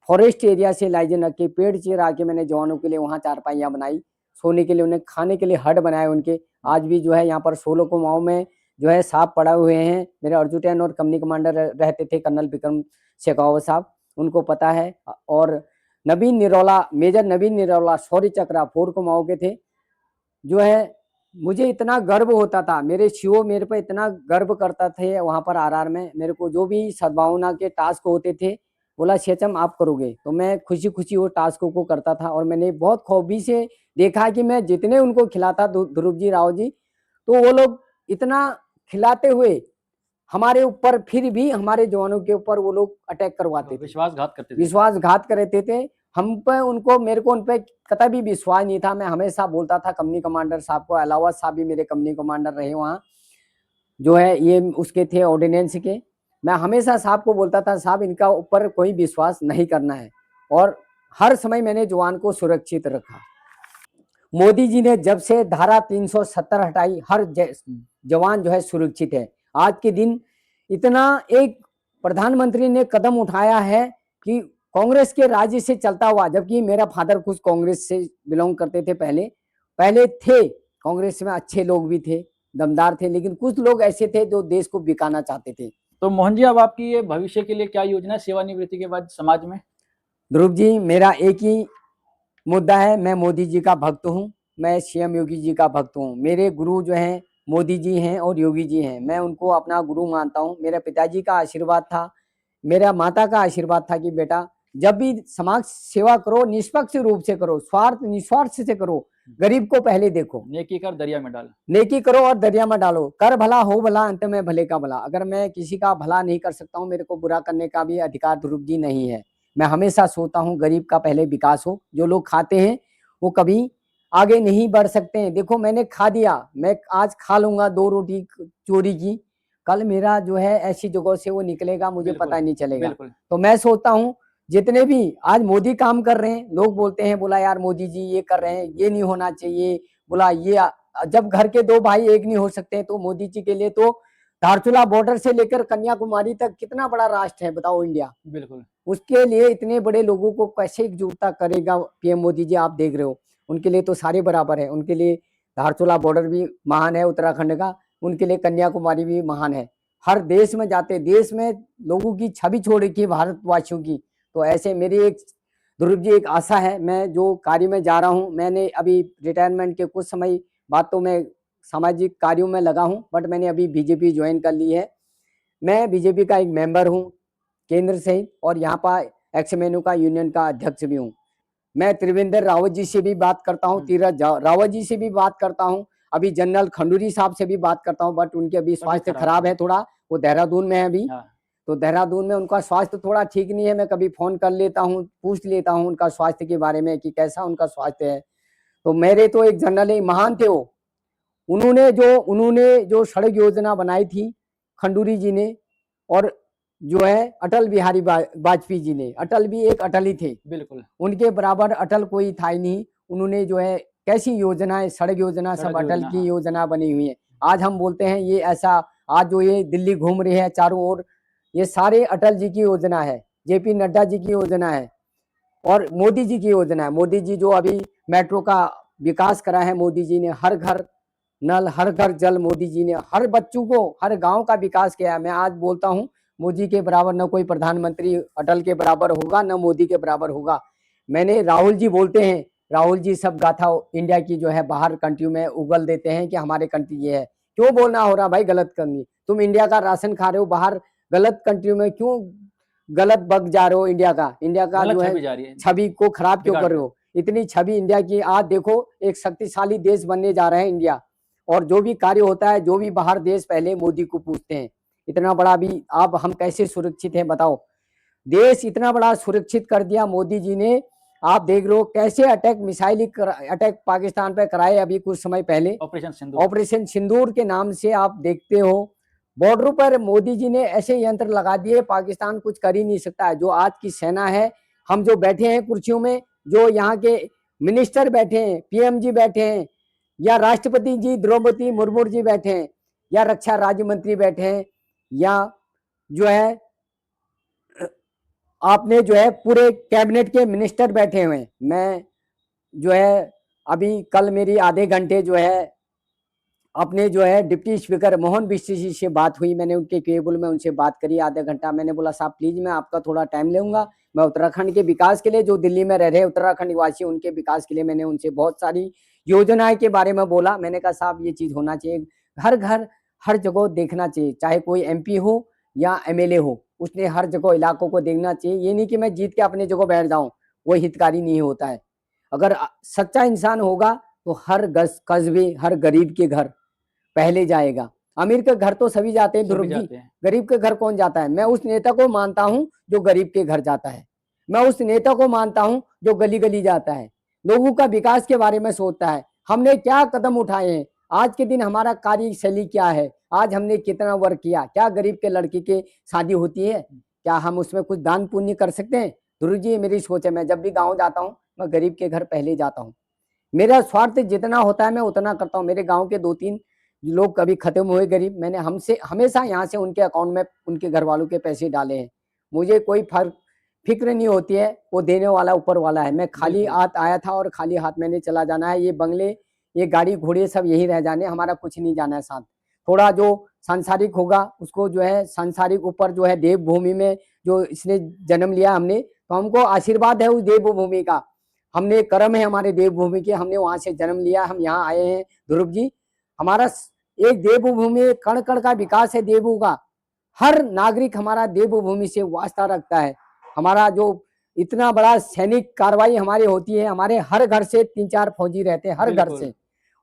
फॉरेस्ट एरिया से लाइजन रख के पेड़ चीर के मैंने जवानों के लिए वहाँ चारपाइयाँ बनाई, सोने के लिए, उन्हें खाने के लिए हट बनाए उनके। आज भी जो है यहाँ पर 16 कुमाऊं में जो है साहब पड़ा हुए हैं, मेरे अर्जुटेन और कंपनी कमांडर रहते थे कर्नल विक्रम शेखावत साहब, उनको पता है। और नवीन निरोला, मेजर नवीन निरोला शौर्य चक्रा 4 कुमाऊं के थे, जो है मुझे इतना गर्व होता था, मेरे CO मेरे पे इतना गर्व करता थे वहाँ पर RR में। मेरे को जो भी सद्भावना के टास्क होते थे, बोला CHM आप करोगे, तो मैं खुशी खुशी वो टास्कों को करता था। और मैंने बहुत खूबी से देखा कि मैं जितने उनको खिलाता ध्रुव जी राव जी, तो वो लोग इतना खिलाते हुए हमारे ऊपर फिर भी हमारे जवानों के ऊपर वो लोग अटैक करवाते थे, विश्वासघात करते थे? विश्वासघात करते थे हम पे। उनको मेरे को उन पे कतई भी विश्वास नहीं था। मैं हमेशा बोलता था कंपनी कमांडर साहब को, अलावा साहब भी मेरे कंपनी कमांडर रहे वहाँ, जो है ये उसके थे ऑर्डिनेंस के। मैं हमेशा साहब को बोलता था साहब इनका ऊपर कोई विश्वास नहीं करना है, और हर समय मैंने जवान को सुरक्षित रखा। मोदी जी ने जब से धारा 370 हटाई, हर जवान जो है सुरक्षित है। आज के दिन इतना एक प्रधानमंत्री ने कदम उठाया है कि कांग्रेस के राज्य से चलता हुआ, जबकि मेरा फादर खुद कांग्रेस से बिलोंग करते थे, पहले थे कांग्रेस में, अच्छे लोग भी थे, दमदार थे, लेकिन कुछ लोग ऐसे थे जो देश को बिकाना चाहते थे। तो मोहन जी अब आपकी ये भविष्य के लिए क्या योजना है सेवानिवृत्ति के बाद समाज में? ध्रुव जी मेरा एक ही मुद्दा है, मैं मोदी जी का भक्त हूँ, मैं CM योगी जी का भक्त हूँ। मेरे गुरु जो हैं मोदी जी हैं और योगी जी हैं, मैं उनको अपना गुरु मानता हूँ। मेरे पिताजी का आशीर्वाद था, मेरा माता का आशीर्वाद था कि बेटा जब भी समाज सेवा करो निष्पक्ष रूप से करो, निस्वार्थ से करो, गरीब को पहले देखो, नेकी कर दरिया में डाल, नेकी करो और दरिया में डालो, कर भला हो भला अंत में भले का भला। अगर मैं किसी का भला नहीं कर सकता हूँ, मेरे को बुरा करने का भी अधिकार ध्रुव जी नहीं है। मैं हमेशा सोचता हूँ गरीब का पहले विकास हो। जो लोग खाते हैं वो कभी आगे नहीं बढ़ सकते हैं। देखो मैंने खा दिया, मैं आज खा लूंगा 2 रोटी चोरी की, कल मेरा जो है ऐसी जगह से वो निकलेगा मुझे पता ही नहीं चलेगा। तो मैं सोचता हूँ जितने भी आज मोदी काम कर रहे हैं, लोग बोलते हैं बोला यार मोदी जी ये कर रहे हैं, ये नहीं होना चाहिए, बोला ये जब घर के दो भाई एक नहीं हो सकते तो मोदी जी के लिए तो धारचूला बॉर्डर से लेकर कन्याकुमारी तक कितना बड़ा राष्ट्र है बताओ इंडिया, बिल्कुल उसके लिए इतने बड़े लोगों को कैसे एकजुटता करेगा पीएम मोदी जी। आप देख रहे हो उनके लिए तो सारे बराबर है, उनके लिए धारचूला बॉर्डर भी महान है उत्तराखंड का, उनके लिए कन्याकुमारी भी महान है। हर देश में जाते, देश में लोगों की छवि छोड़ रखी है भारतवासियों की। तो ऐसे मेरी एक ध्रुव जी एक आशा है, मैं जो कार्य में जा रहा हूँ, मैंने अभी रिटायरमेंट के कुछ समय बाद तो मैं सामाजिक कार्यों में लगा हूँ, बट मैंने अभी बीजेपी ज्वाइन कर ली है। मैं बीजेपी का एक मेंबर हूँ केंद्र से, और यहाँ पर एक्समेनू का यूनियन का अध्यक्ष भी हूँ। मैं त्रिवेंद्र रावत जी से भी बात करता हूँ, तीरथ रावत जी से भी बात करता हूँ, अभी जनरल खंडूरी साहब से भी बात करता हूँ, बट उनके अभी स्वास्थ्य खराब है थोड़ा, वो देहरादून में है अभी। हाँ। तो देहरादून में उनका स्वास्थ्य थोड़ा ठीक नहीं है, मैं कभी फोन कर लेता हूँ, पूछ लेता हूँ उनका स्वास्थ्य के बारे में कि कैसा उनका स्वास्थ्य है। तो मेरे तो एक जनरल महान थे वो, उन्होंने जो सड़क योजना बनाई थी खंडूरी जी ने, और जो है अटल बिहारी वाजपेयी जी ने, अटल भी एक अटल ही थे, बिल्कुल उनके बराबर अटल कोई था ही नहीं। उन्होंने जो है कैसी योजनाएं, सड़क योजना सब अटल की योजना बनी हुई है। आज हम बोलते हैं ये ऐसा, आज जो ये दिल्ली घूम रही है चारों ओर, ये सारे अटल जी की योजना है, जेपी नड्डा जी की योजना है और मोदी जी की योजना है। मोदी जी जो अभी मेट्रो का विकास करा है, मोदी जी ने हर घर नल हर घर जल, मोदी जी ने हर बच्चों को हर गांव का विकास किया है। मैं आज बोलता हूं मोदी के बराबर न कोई प्रधानमंत्री अटल के बराबर होगा, न मोदी के बराबर होगा। मैंने राहुल जी बोलते हैं, राहुल जी सब गाथा इंडिया की जो है बाहर कंट्री में उगल देते हैं कि हमारे कंट्री ये है। क्यों बोलना हो रहा भाई गलत करनी, तुम इंडिया का राशन खा रहे हो बाहर, गलत कंट्री में क्यों गलत बग जा रहे हो, इंडिया का जो है छवि को खराब क्यों कर रहे हो। इतनी छवि इंडिया की, आज देखो एक शक्तिशाली देश बनने जा रहे हैं इंडिया, और जो भी कार्य होता है, जो भी बाहर देश पहले मोदी को पूछते हैं। इतना बड़ा भी आप हम कैसे सुरक्षित हैं बताओ, देश इतना बड़ा सुरक्षित कर दिया मोदी जी ने। आप देख रहे हो कैसे अटैक, मिसाइल अटैक पाकिस्तान पे कराए अभी कुछ समय पहले, ऑपरेशन सिंदूर के नाम से। आप देखते हो बॉर्डर पर मोदी जी ने ऐसे यंत्र लगा दिए, पाकिस्तान कुछ कर ही नहीं सकता है। जो आज की सेना है, हम जो बैठे हैं कुर्सियों में, जो यहाँ के मिनिस्टर बैठे हैं, पीएम जी बैठे हैं, या राष्ट्रपति जी द्रौपदी मुर्मू जी बैठे हैं, या रक्षा राज्य मंत्री बैठे हैं, या जो है आपने जो है पूरे कैबिनेट के मिनिस्टर बैठे हुए हैं। मैं जो है अभी कल मेरी आधे घंटे जो है अपने जो है डिप्टी स्पीकर मोहन बिष्ट जी से बात हुई, मैंने उनके केबल में उनसे बात करी आधा घंटा। मैंने बोला साहब प्लीज मैं आपका थोड़ा टाइम लूंगा, मैं उत्तराखंड के विकास के लिए, जो दिल्ली में रह रहे उत्तराखंड निवासी उनके विकास के लिए मैंने उनसे बहुत सारी योजनाएं के बारे में बोला। मैंने कहा साहब ये चीज होना चाहिए, हर घर हर जगह देखना चाहिए, चाहे कोई एमपी हो या एमएलए हो, उसने हर जगह इलाकों को देखना चाहिए। ये नहीं कि मैं जीत के अपने जगह बैठ जाऊं, वो हितकारी नहीं होता है। अगर सच्चा इंसान होगा तो हर कस्बे हर गरीब के घर पहले जाएगा। अमीर के घर तो सभी जाते हैं ध्रुव जी, गरीब के घर कौन जाता है। मैं उस नेता को मानता हूं जो गरीब के घर जाता है, मैं उस नेता को मानता हूं जो गली गली जाता है, लोगों का विकास के बारे में सोचता है। हमने क्या कदम उठाए हैं, आज के दिन हमारा कार्यशैली क्या है, आज हमने कितना वर्क किया, क्या गरीब के लड़की के शादी होती है, क्या हम उसमें कुछ दान पुण्य कर सकते हैं। ध्रुव जी मेरी सोच है, मैं जब भी गाँव जाता हूँ मैं गरीब के घर पहले जाता हूँ। मेरा स्वार्थ जितना होता है मैं उतना करता हूँ। मेरे गाँव के 2-3 लोग कभी खत्म हुए गरीब, मैंने हमसे हमेशा यहाँ से उनके अकाउंट में उनके घर वालों के पैसे डाले हैं। मुझे कोई फिक्र नहीं होती है, वो देने वाला ऊपर वाला है। मैं खाली हाथ आया था और खाली हाथ मैंने चला जाना है। ये बंगले, ये गाड़ी घोड़े सब यही रह जाने, हमारा कुछ नहीं जाना है साथ। थोड़ा जो सांसारिक होगा उसको जो है सांसारिक ऊपर जो है देवभूमि में जो इसने जन्म लिया हमने, तो हमको आशीर्वाद है उस देवभूमि का, हमने कर्म है हमारे देवभूमि के, हमने वहां से जन्म लिया, हम यहाँ आए हैं। ध्रुव जी हमारा एक देवभूमि कण कण का विकास है, देवभूमि का हर नागरिक हमारा देवभूमि से वास्ता रखता है। हमारा जो इतना बड़ा सैनिक कार्रवाई हमारी होती है, हमारे हर घर से 3-4 फौजी रहते हैं, हर घर से।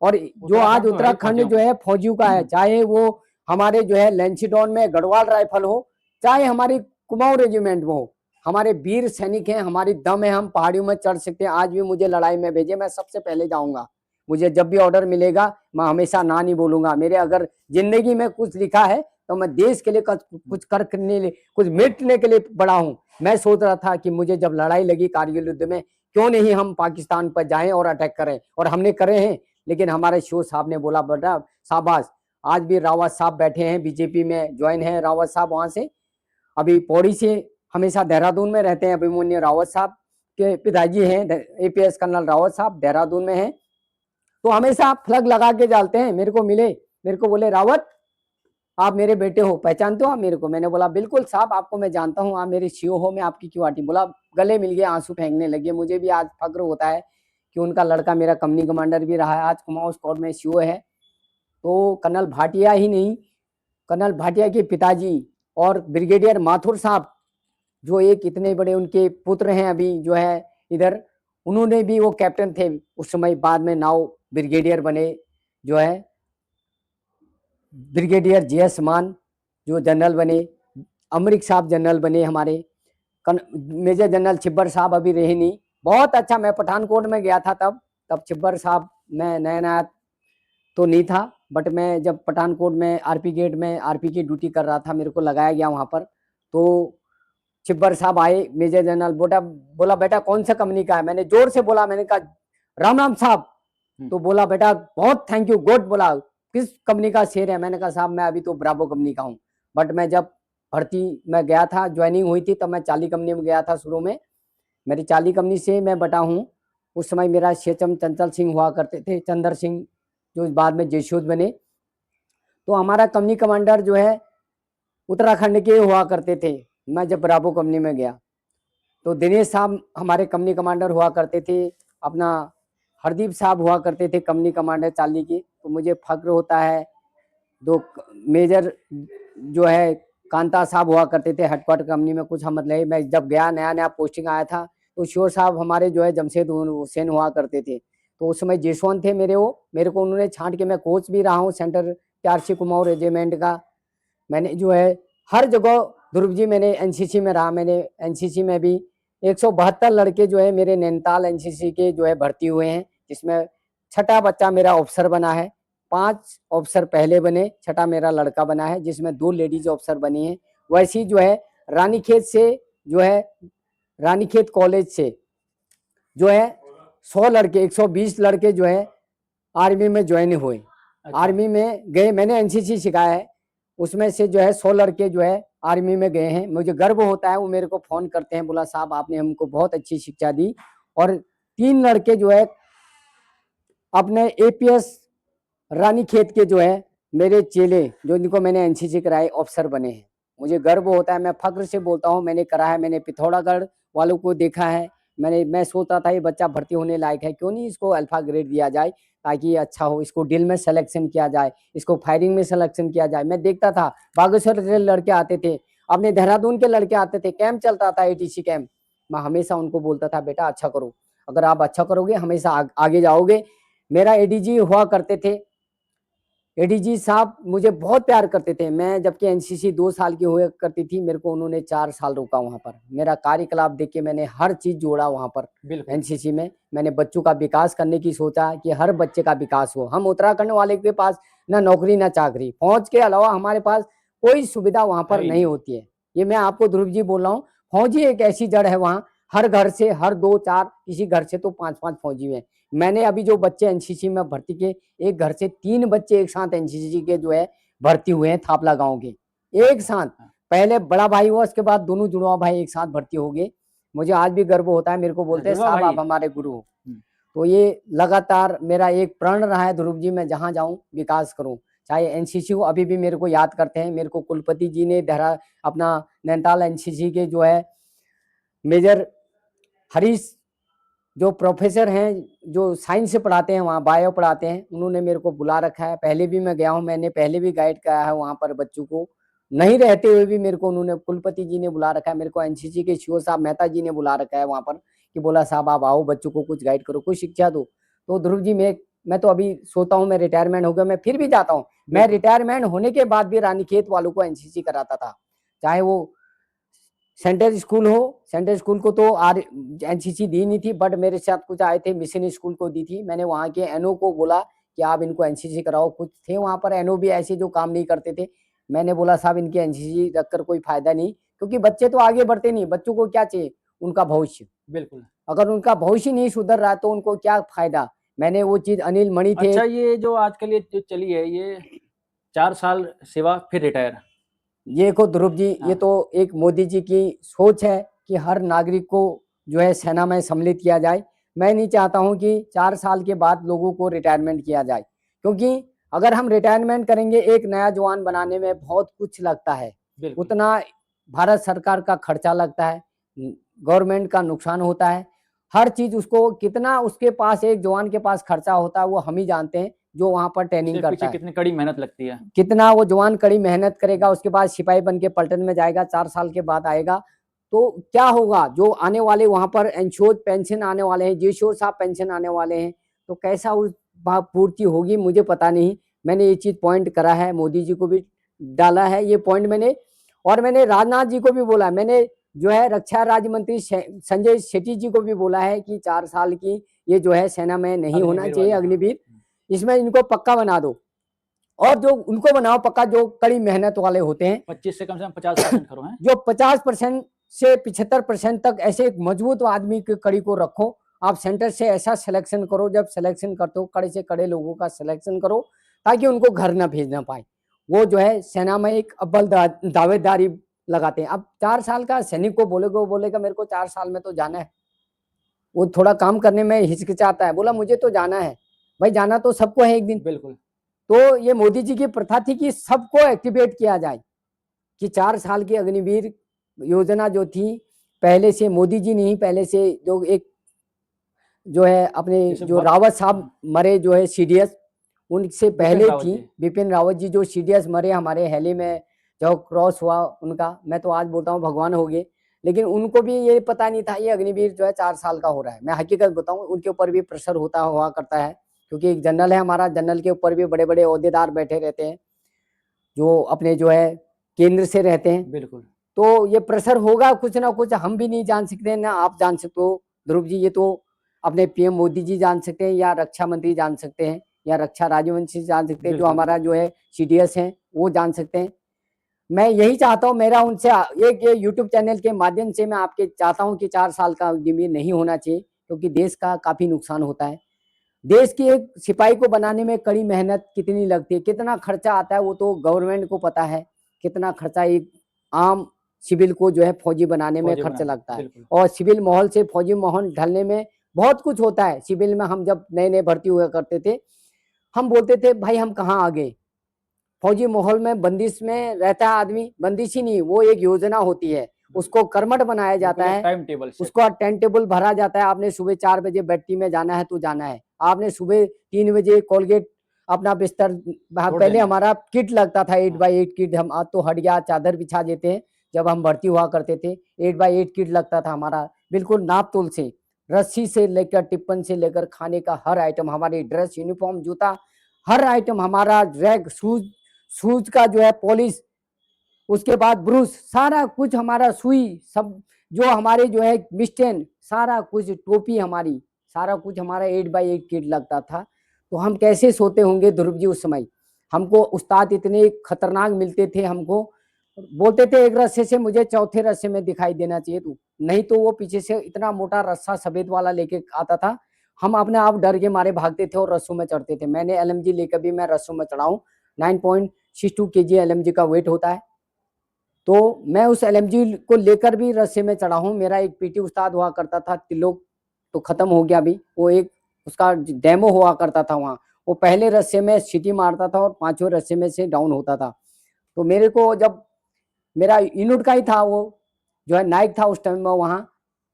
और जो आज उत्तराखंड जो है फौजियों का है, चाहे वो हमारे जो है लेंसीडॉन में गढ़वाल राइफल हो, चाहे हमारी कुमाऊं रेजिमेंट में हो, हमारे वीर सैनिक हैं, हमारी दम है, हम पहाड़ियों में चढ़ सकते हैं। आज भी मुझे लड़ाई में भेजे, मैं सबसे पहले जाऊंगा। मुझे जब भी ऑर्डर मिलेगा मैं हमेशा ना नहीं बोलूंगा। मेरे अगर जिंदगी में कुछ लिखा है तो मैं देश के लिए कुछ करने, कुछ मिटने के लिए बड़ा हूँ। मैं सोच रहा था कि मुझे जब लड़ाई लगी कारगिल युद्ध में, क्यों नहीं हम पाकिस्तान पर जाएं और अटैक करें, और हमने करे हैं। लेकिन हमारे शिव साहब ने बोला बेटा शाबाश, आज भी रावत साहब बैठे हैं, बीजेपी में ज्वाइन है रावत साहब, वहां से अभी पौड़ी से हमेशा देहरादून में रहते हैं। अभिमन्यु रावत साहब के पिताजी हैं APS कर्नल रावत साहब, देहरादून में हैं। तो हमेशा फ्लग लगा के डालते हैं। मेरे को मिले, मेरे को बोले रावत आप मेरे बेटे हो, पहचानते हो आप मेरे को? मैंने बोला बिल्कुल साहब, आपको मैं जानता हूँ, आप मेरे सीओ हो, मैं आपकी क्यों आटी। बोला गले मिल गए, आंसू फेंकने लगे। मुझे भी आज फक्र होता है कि उनका लड़का मेरा कंपनी कमांडर भी रहा है, आज कुमाऊं स्क्वाड में सीओ है। तो कर्नल भाटिया ही नहीं, कर्नल भाटिया के पिताजी और ब्रिगेडियर माथुर साहब, जो एक इतने बड़े उनके पुत्र हैं अभी जो है इधर, उन्होंने भी, वो कैप्टन थे उस समय, बाद में नाव ब्रिगेडियर बने, जो है ब्रिगेडियर JS मान जो जनरल बने, अमरिक साहब जनरल बने हमारे, मेजर जनरल छिब्बर साहब अभी रहे नहीं। बहुत अच्छा, मैं पठानकोट में गया था तब छिब्बर साहब, मैं नया नया तो नहीं था, बट मैं जब पठानकोट में RP गेट में RP की ड्यूटी कर रहा था, मेरे को लगाया गया वहां पर। तो छिब्बर साहब आए, मेजर जनरल बोला बेटा कौन सा कंपनी का है? मैंने जोर से बोला, मैंने कहा राम राम साहब। तो बोला बेटा बहुत थैंक यू गुड, बोला किस कंपनी का शेर है? मैंने कहा साहब मैं अभी तो ब्रावो कंपनी का हूँ, बट मैं जब भर्ती में गया था, ज्वाइनिंग हुई थी, तब मैं चार्ली कंपनी में गया था। शुरू में मेरी चार्ली कंपनी से मैं बटा हूँ। उस समय मेरा CHM चंचल सिंह हुआ करते थे, चंदर सिंह जो बाद में जेशोद बने। तो हमारा कंपनी कमांडर जो है उत्तराखंड के हुआ करते थे। मैं जब ब्रावो कंपनी में गया तो दिनेश साहब हमारे कंपनी कमांडर हुआ करते थे, अपना हरदीप साहब हुआ करते थे कंपनी कमांडर चार्ली के। तो मुझे फक्र होता है। दो मेजर जो है कांता साहब हुआ करते थे हेडक्वार्टर कंपनी में, कुछ हम मतलब मैं जब गया नया नया पोस्टिंग आया था, तो श्योर साहब हमारे जो है जमशेद हुसैन हुआ करते थे। तो उस समय जसवंत थे मेरे को उन्होंने छांट के, मैं कोच भी रहा हूँ सेंटर TRC कुमाऊं रेजिमेंट का। मैंने जो है हर जगह, ध्रुव जी मैंने NCC में रहा, मैंने NCC में भी 172 लड़के जो है मेरे नैनीताल NCC के जो है भर्ती हुए हैं, जिसमें छठा बच्चा मेरा ऑफिसर बना है। 5 ऑफिसर पहले बने, छठा मेरा लड़का बना है, जिसमें 2 लेडीज ऑफिसर बनी है। वैसी जो है रानीखेत से जो है रानीखेत कॉलेज से जो है 100 लड़के 120 लड़के जो है आर्मी में ज्वाइन हुए। अच्छा। आर्मी में गए, मैंने NCC सिखाया है, उसमें से जो है 100 लड़के जो है आर्मी में गए हैं। मुझे गर्व होता है, वो मेरे को फोन करते हैं, बोला साहब आपने हमको बहुत अच्छी शिक्षा दी। और 3 लड़के जो है अपने APS रानीखेत के जो है मेरे चेले, जो जिनको मैंने NCC कराए, ऑफिसर बने हैं। मुझे गर्व होता है, मैं फक्र से बोलता हूँ मैंने करा है। मैंने पिथौरागढ़ वालों को देखा है, मैं सोचता था ये बच्चा भर्ती होने लायक है, क्यों नहीं इसको अल्फा ग्रेड दिया जाए ताकि ये अच्छा हो, इसको ड्रिल में सिलेक्शन किया जाए, इसको फायरिंग में सिलेक्शन किया जाए। मैं देखता था बागेश्वर के लड़के आते थे, अपने देहरादून के लड़के आते थे, कैंप चलता था ATC कैंप। मैं हमेशा उनको बोलता था बेटा अच्छा करो, अगर आप अच्छा करोगे हमेशा आगे जाओगे। मेरा ADG हुआ करते थे, ADG साहब मुझे बहुत प्यार करते थे। मैं जबकि NCC 2 साल की हुआ करती थी, मेरे को उन्होंने 4 साल रोका वहां पर। मेरा कार्यकलाप देख के मैंने हर चीज जोड़ा वहां पर। NCC में मैंने बच्चों का विकास करने की सोचा कि हर बच्चे का विकास हो। हम उत्तराखंड वाले के पास ना नौकरी ना चाकरी, फौज के अलावा हमारे पास कोई सुविधा वहां पर नहीं होती है। ये मैं आपको ध्रुव जी बोल रहा हूँ। फौजी एक ऐसी जड़ है वहाँ, हर घर से हर 2-4, किसी घर से तो 5-5 फौजी हैं। मैंने अभी जो बच्चे NCC में भर्ती के, एक घर से 3 बच्चे एक साथ NCC के जो है भर्ती हुए हैं थापला गांव के, एक साथ। पहले बड़ा भाई हुआ, उसके बाद दोनों जुड़वा भाई एक साथ भर्ती हो गए। मुझे आज भी गर्व होता है, मेरे को बोलते हैं साहब आप हमारे गुरु हो। तो ये लगातार मेरा एक प्रण रहा है ध्रुव जी, मैं जहाँ जाऊँ विकास करूँ, चाहे NCC हो। अभी भी मेरे को याद करते हैं, मेरे को कुलपति जी ने अपना नैनीताल NCC के जो है मेजर हरीश जो प्रोफेसर हैं, जो साइंस से पढ़ाते हैं, वहाँ बायो पढ़ाते हैं, उन्होंने मेरे को बुला रखा है। पहले भी मैं गया हूँ, मैंने पहले भी गाइड कराया है वहाँ पर बच्चों को, नहीं रहते हुए भी मेरे को उन्होंने, कुलपति जी ने बुला रखा है। मेरे को NCC के CO साहब मेहता जी ने बुला रखा है वहाँ पर, कि बोला साहब आप आओ, बच्चों को कुछ गाइड करो, कुछ शिक्षा दो। तो ध्रुव जी मैं तो अभी सोता हूँ, मैं रिटायरमेंट हो गया, मैं फिर भी जाता हूँ। मैं रिटायरमेंट होने के बाद भी रानीखेत वालों को NCC कराता था, चाहे वो सेंट्रल स्कूल हो। सेंट्रल स्कूल को तो NCC दी नहीं थी, बट मेरे साथ कुछ आए थे, मिशन स्कूल को दी थी। मैंने वहाँ के NO को बोला कि आप इनको NCC कराओ। कुछ थे वहाँ पर NO भी ऐसे जो काम नहीं करते थे। मैंने बोला साहब इनके NCC रखकर कोई फायदा नहीं, क्योंकि बच्चे तो आगे बढ़ते नहीं, बच्चों को क्या चाहिए, उनका भविष्य। बिल्कुल। अगर उनका भविष्य नहीं सुधर रहा तो उनको क्या फायदा। मैंने वो चीज, अनिल मणि थे, अच्छा, ये जो आजकल ये जो चली है, ये 4 साल सेवा फिर रिटायर। ये देखो ध्रुव जी, ये हाँ। तो एक मोदी जी की सोच है कि हर नागरिक को जो है सेना में सम्मिलित किया जाए। मैं नहीं चाहता हूं कि 4 साल के बाद लोगों को रिटायरमेंट किया जाए, क्योंकि अगर हम रिटायरमेंट करेंगे, एक नया जवान बनाने में बहुत कुछ लगता है, बिल्कुल। उतना भारत सरकार का खर्चा लगता है, गवर्नमेंट का नुकसान होता है, हर चीज उसको कितना उसके पास, एक जवान के पास खर्चा होता है वो हम ही जानते हैं, जो वहां पर ट्रेनिंग इसके करता पीछे है। कितनी कड़ी मेहनत लगती है। कितना वो जवान कड़ी मेहनत करेगा, उसके बाद सिपाही बन के पलटन में जाएगा, 4 साल के बाद आएगा, तो क्या होगा, जो आने वाले वहां पर इंश्योर पेंशन आने वाले हैं, जीशोर साहब पेंशन आने वाले हैं, तो कैसा उस पूर्ति होगी मुझे पता नहीं। मैंने ये चीज पॉइंट करा है, मोदी जी को भी डाला है ये पॉइंट मैंने, और मैंने राजनाथ जी को भी बोला, मैंने जो है रक्षा राज्य मंत्री संजय शेट्टी जी को भी बोला है कि 4 साल की ये जो है सेना में नहीं होना अग्निवीर चाहिए, वाली, हाँ। अग्निवीर, इसमें इनको पक्का बना दो, और जो उनको बनाओ पक्का जो कड़ी मेहनत वाले होते हैं, 25 से कम 50% करो हैं। जो 50% से 75% तक ऐसे एक मजबूत आदमी की कड़ी को रखो। आप सेंटर से ऐसा सिलेक्शन करो, जब सिलेक्शन करते हो कड़े से कड़े लोगों का सिलेक्शन करो, ताकि उनको घर ना भेजना पाए। वो जो है सेना में एक अव्वल दावेदारी लगाते हैं। अब 4 साल का सैनिक को बोलेगा, वो बोलेगा मेरे को 4 साल में तो जाना है, वो थोड़ा काम करने में हिचकिचाता है, बोला मुझे तो जाना है। भाई जाना तो सबको है एक दिन। बिल्कुल। तो ये मोदी जी की प्रथा थी कि सबको एक्टिवेट किया जाए, कि 4 साल की अग्निवीर योजना जो थी, पहले से मोदी जी नहीं, पहले से जो एक जो है अपने जैसे जो बहुत, रावत साहब मरे जो है सीडीएस, उनसे बिपिन पहले रावत थी जी। बिपिन रावत जी जो सीडीएस मरे हमारे हैली में, जो क्रॉस हुआ उनका, मैं तो आज बोलता हूँ भगवान हो गए, लेकिन उनको भी ये पता नहीं था ये अग्निवीर जो है 4 साल का हो रहा है। मैं हकीकत बताऊं, उनके ऊपर भी प्रेशर होता हुआ करता है, क्योंकि एक जनरल है हमारा, जनरल के ऊपर भी बड़े बड़े ओहदेदार बैठे रहते हैं, जो अपने जो है केंद्र से रहते हैं, बिल्कुल। तो ये प्रेशर होगा कुछ ना कुछ, हम भी नहीं जान सकते ना आप जान सकते हो ध्रुव जी, ये तो अपने पीएम मोदी जी जान सकते हैं, या रक्षा मंत्री जान सकते हैं, या रक्षा राज्य मंत्री जान सकते हैं, जो बिल्कुल। हमारा जो है सीडीएस है वो जान सकते हैं। मैं यही चाहता हूँ, मेरा उनसे एक ये यूट्यूब चैनल के माध्यम से मैं आपके चाहता हूँ कि 4 साल का अग्निवीर नहीं होना चाहिए, क्योंकि देश का काफी नुकसान होता है। देश की एक सिपाही को बनाने में कड़ी मेहनत कितनी लगती है, कितना खर्चा आता है, वो तो गवर्नमेंट को पता है, कितना खर्चा एक आम सिविल को जो है फौजी बनाने में फौजी खर्चा बनाने, लगता है। बिल्कुल। और सिविल माहौल से फौजी माहौल ढलने में बहुत कुछ होता है। सिविल में हम जब नए नए भर्ती हुआ करते थे, हम बोलते थे भाई हम कहाँ आ गए, फौजी माहौल में बंदिश में रहता है आदमी, बंदिश ही नहीं, वो एक योजना होती है, उसको कर्मठ बनाया जाता बिल्कुल, एक है, टाइम टेबल सेट। उसका टाइम टेबल भरा जाता है। आपने सुबह 4 बजे बैट्टी में जाना है तो जाना है, आपने सुबह 3 बजे कोलगेट अपना बिस्तर, छोड़ पहले देना है। हमारा किट लगता था 8 हाँ। बाई 8 किट, हम आज तो हट गया, चादर बिछा देते हैं, जब हम भर्ती हुआ करते थे 8 बाई 8 किट लगता था हमारा, बिल्कुल नाप तोल से, रस्सी से लेकर टिप्पन से लेकर खाने का हर आइटम, हमारी ड्रेस यूनिफॉर्म जूता हर आइटम, हमारा रैग शूज, शूज का जो है पॉलिश, उसके बाद ब्रूस, सारा कुछ हमारा, सुई सब, जो हमारे जो है मिस्टेन, सारा कुछ, टोपी हमारी, सारा कुछ हमारा 8 बाई 8 किट लगता था। तो हम कैसे सोते होंगे ध्रुव जी उस समय। हमको उस्ताद इतने खतरनाक मिलते थे, हमको बोलते थे एक रस्से से मुझे चौथे रस्से में दिखाई देना चाहिए तू, नहीं तो वो पीछे से इतना मोटा रस्सा सफेद वाला लेके आता था, हम अपने आप डर के मारे भागते थे और रस्सों में चढ़ते थे। मैंने एलएमजी लेकर भी मैं रस्सों में चढ़ाऊं, 9.62 kg एलएमजी का वेट होता है, तो मैं उस एलएमजी को लेकर भी रस्से में चढ़ा हूँ। मेरा एक पीटी उस्ताद हुआ करता था तिलोक, तो खत्म हो गया अभी, वो एक उसका डेमो हुआ करता था वहाँ, वो पहले रस्से में सीटी मारता था और 5वें रस्से में से डाउन होता था। तो मेरे को जब मेरा यूनिट का ही था, वो जो है नाइक था उस टाइम में, वहाँ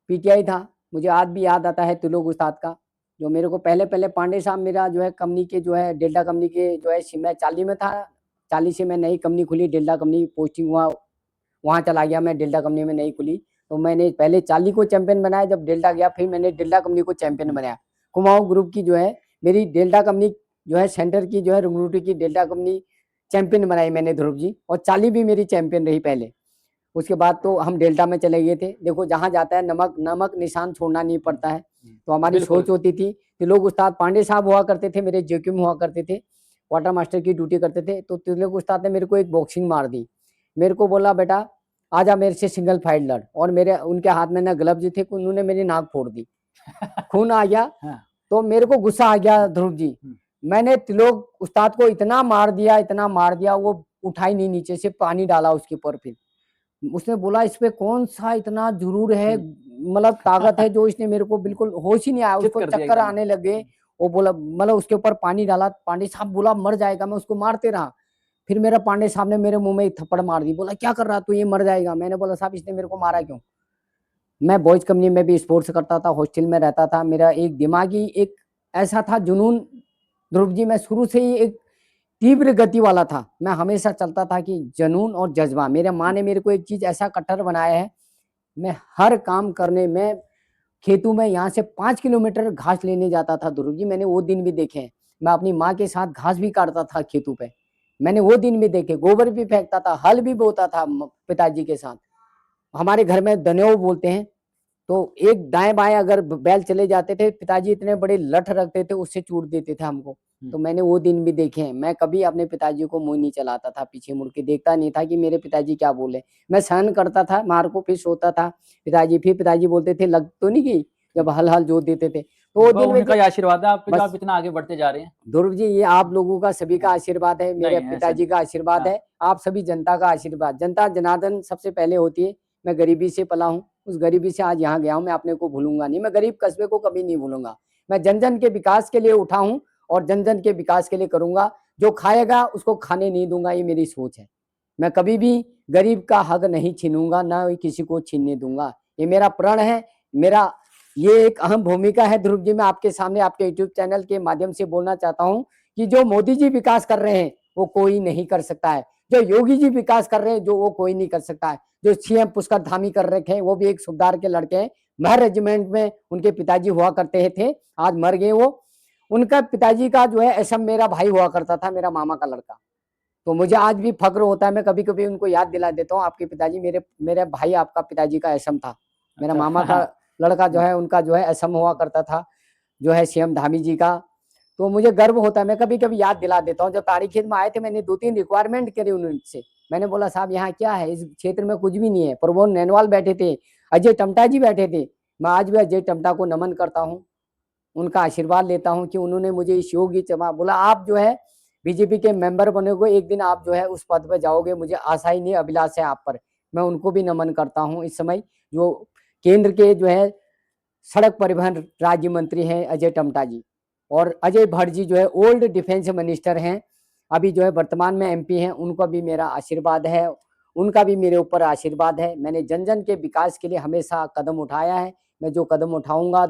पीटीआई था, मुझे आज भी याद आता है तिलोक उस्ताद का, जो मेरे को पहले पहले पांडे साहब मेरा जो है कंपनी के जो है डेल्टा कंपनी के जो है, मैं 40 में था, 40 से मैं नई कंपनी खुली डेल्टा कंपनी, पोस्टिंग हुआ वहाँ चला गया मैं, डेल्टा कंपनी में नहीं खुली, तो मैंने पहले 40 को चैंपियन बनाया, जब डेल्टा गया फिर मैंने डेल्टा कंपनी को चैंपियन बनाया। कुमाऊं ग्रुप की जो है मेरी डेल्टा कंपनी जो है सेंटर की जो है रुंगरूटी की डेल्टा कंपनी चैंपियन बनाई मैंने ध्रुव जी, और 40 भी मेरी चैंपियन रही पहले। उसके बाद तो हम डेल्टा में चले गए थे। देखो जहाँ जाता है नमक नमक निशान छोड़ना नहीं पड़ता है, तो हमारी बिल्कुल। सोच होती थी तिलोक उस्ताद पांडे साहब हुआ करते थे, मेरे जोक्युम हुआ करते थे, वाटर मास्टर की ड्यूटी करते थे, तो तिलोक उस्ताद ने मेरे को एक बॉक्सिंग मार दी, मेरे को बोला बेटा आजा मेरे से सिंगल फाइट लड़, और मेरे उनके हाथ में ना ग्लव्स थे, उन्होंने मेरी नाक फोड़ दी, खून आ गया। हाँ। तो मेरे को गुस्सा आ गया ध्रुव जी, मैंने त्रिलोक उस्ताद को इतना मार दिया, वो उठा ही नहीं, नीचे से पानी डाला उसके ऊपर। फिर उसने बोला इस पे कौन सा इतना जुरूर है, मतलब ताकत है, जो इसने मेरे को बिल्कुल होश ही नहीं आया, चित उसको कर दिया चक्कर एकदम। आने लगे। वो बोला, मतलब उसके ऊपर पानी डाला, पांडे साहब बोला मर जाएगा, मैं उसको मारते रहा। फिर मेरा पांडे साहब ने मेरे मुंह में एक थप्पड़ मार दी, बोला क्या कर रहा तू, ये मर जाएगा। मैंने बोला साहब इसने मेरे को मारा क्यों। मैं बॉयज कंपनी में भी स्पोर्ट्स करता था, हॉस्टल में रहता था, मेरा एक दिमागी एक ऐसा था जुनून ध्रुव जी, मैं शुरू से ही एक तीव्र गति वाला था। मैं हमेशा चलता था कि जुनून और जज्बा, मेरे माँ ने मेरे को एक चीज ऐसा कट्टर बनाया है, मैं हर काम करने में, खेतों में यहाँ से 5 किलोमीटर घास लेने जाता था ध्रुव जी, मैंने वो दिन भी देखे हैं। मैं अपनी माँ के साथ घास भी काटता था खेतों पे, मैंने वो दिन भी देखे, गोबर भी फेंकता था, हल भी बोता था पिताजी के साथ। हमारे घर में दनेऊ बोलते हैं, तो एक दाएं बाएं अगर बैल चले जाते थे, पिताजी इतने बड़े लठ रखते थे, उससे चूट देते थे हमको। तो मैंने वो दिन भी देखे हैं। मैं कभी अपने पिताजी को मुंह नहीं चलाता था, पीछे मुड़ के देखता नहीं था कि मेरे पिताजी क्या बोले, मैं सहन करता था मार को, फिर सोता था। पिताजी बोलते थे लग तो नहीं गई, जब हल हल जोत देते थे। तो वो दिन में उनका ही आशीर्वाद है आपके, जो बस आप इतना आगे बढ़ते जा रहे हैं। ध्रुव जी, ये आप लोगों का सभी का आशीर्वाद है, मेरे नहीं, ऐसा पिताजी का आशीर्वाद हाँ। है, आप सभी जनता का आशीर्वाद। जनता जनार्दन सबसे पहले होती है। मैं गरीबी से पला हूँ, उस गरीबी से आज यहाँ गया हूँ, मैं अपने को भूलूंगा नहीं, मैं गरीब कस्बे को कभी नहीं भूलूंगा। मैं जन जन के विकास के लिए उठा हूँ और जन जन के विकास के लिए करूंगा। जो खाएगा उसको खाने नहीं दूंगा, ये मेरी सोच है। मैं कभी भी गरीब का हक नहीं छीनूंगा, ना ही किसी को छीनने दूंगा, ये मेरा प्रण है। मेरा ये एक अहम भूमिका है ध्रुव जी, मैं आपके सामने आपके यूट्यूब चैनल के माध्यम से बोलना चाहता हूँ कि जो मोदी जी विकास कर रहे हैं वो कोई नहीं कर सकता है, जो योगी जी विकास कर रहे हैं जो वो कोई नहीं कर सकता है, जो सीएम पुष्कर धामी कर रखे हैं वो भी एक सुबेदार के लड़के हैं। महर रेजिमेंट में उनके पिताजी हुआ करते थे, आज मर गए वो। उनका पिताजी का जो है असम मेरा भाई हुआ करता था, मेरा मामा का लड़का। तो मुझे आज भी फक्र होता है, मैं कभी कभी उनको याद दिला देता हूँ, आपके पिताजी मेरे मेरे भाई, आपका पिताजी का असम था, मेरा अच्छा, मामा का लड़का जो है उनका जो है असम हुआ करता था, जो है सीएम धामी जी का। तो मुझे गर्व होता है, मैं कभी कभी याद दिला देता हूँ। जब तारीखेत में आए थे, मैंने 2-3 रिक्वायरमेंट करी उनसे। मैंने बोला साहब यहाँ क्या है, इस क्षेत्र में कुछ भी नहीं है। प्रभोन नैनवाल बैठे थे, अजय टमटा जी बैठे थे, मैं आज भी अजय टमटा को नमन करता हूँ, उनका आशीर्वाद लेता हूँ कि उन्होंने मुझे इस योगी चमा बोला, आप जो है बीजेपी के मेंबर बनेगे, एक दिन आप जो है उस पद पर जाओगे, मुझे आशा ही नहीं, अभिलाष है आप पर। मैं उनको भी नमन करता हूँ। इस समय जो केंद्र के जो है सड़क परिवहन राज्य मंत्री हैं अजय टमटा जी, और अजय भट्ट जी जो है ओल्ड डिफेंस मिनिस्टर हैं, अभी जो है वर्तमान में एमपी हैं, उनको भी मेरा आशीर्वाद है, उनका भी मेरे ऊपर आशीर्वाद है। मैंने जन जन के विकास के लिए हमेशा कदम उठाया है। मैं जो कदम उठाऊंगा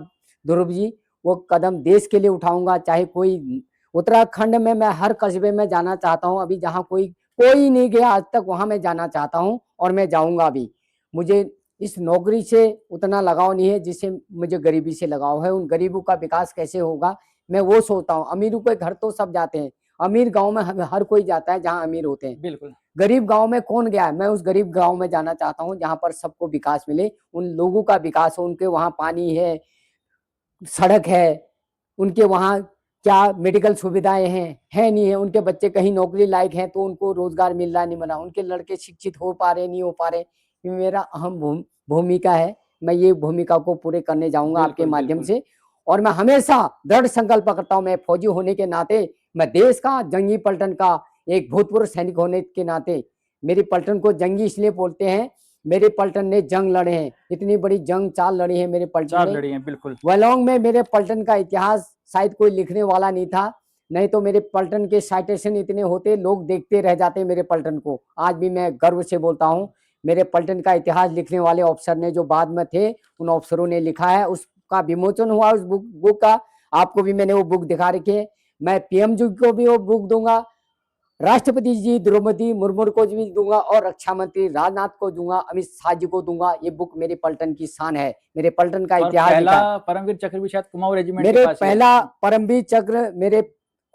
ध्रुव जी, वो कदम देश के लिए उठाऊंगा। चाहे कोई उत्तराखंड में मैं हर कस्बे में जाना चाहता हूँ, अभी जहाँ कोई कोई नहीं गया आज तक, वहां मैं जाना चाहता हूँ और मैं जाऊंगा भी। मुझे इस नौकरी से उतना लगाव नहीं है जिससे मुझे गरीबी से लगाव है। उन गरीबों का विकास कैसे होगा मैं वो सोचता हूँ। अमीरों के घर तो सब जाते हैं, अमीर गांव में हर कोई जाता है जहाँ अमीर होते हैं, बिल्कुल। गरीब गांव में कौन गया है। मैं उस गरीब गांव में जाना चाहता हूँ जहाँ पर सबको विकास मिले, उन लोगों का विकास हो, उनके वहाँ पानी है, सड़क है, उनके वहाँ क्या मेडिकल सुविधाएं हैं, है नहीं है, उनके बच्चे कहीं नौकरी लायक हैं तो उनको रोजगार मिल रहा नहीं मिला, उनके लड़के शिक्षित हो पा रहे नहीं हो पा रहे। ये मेरा अहम भूमिका है, मैं ये भूमिका को पूरे करने जाऊंगा आपके बिल्कुल, माध्यम बिल्कुल। से। और मैं हमेशा दृढ़ संकल्प करता हूँ, मैं फौजी होने के नाते, मैं देश का जंगी पलटन का एक भूतपूर्व सैनिक होने के नाते, मेरी पलटन को जंगी इसलिए बोलते हैं, मेरे पलटन ने जंग लड़े हैं, इतनी बड़ी जंग चाल लड़ी है मेरे पलटन 4 ने। लड़ी हैं, बिल्कुल। वलोंग में मेरे पलटन का इतिहास शायद कोई लिखने वाला नहीं था, नहीं तो मेरे पलटन के साइटेशन इतने होते, लोग देखते रह जाते मेरे पलटन को। आज भी मैं गर्व से बोलता हूँ, मेरे पलटन का इतिहास लिखने वाले अफसर ने, जो बाद में थे, उन अफसरों ने लिखा है, उसका विमोचन हुआ उस बुक का। आपको भी मैंने वो बुक दिखा रखी है। मैं पीएम जी को भी वो बुक दूंगा, राष्ट्रपति जी द्रौपदी मुर्मू को भी दूंगा, और रक्षा मंत्री राजनाथ को दूंगा, अमित शाह जी को दूंगा। ये बुक मेरे पलटन की शान है, मेरे पलटन का और इतिहास लिखा पहला है। परमवीर चक्र भी शायद कुमाऊं रेजिमेंट के मेरे पास ही है। पहला परमवीर चक्र मेरे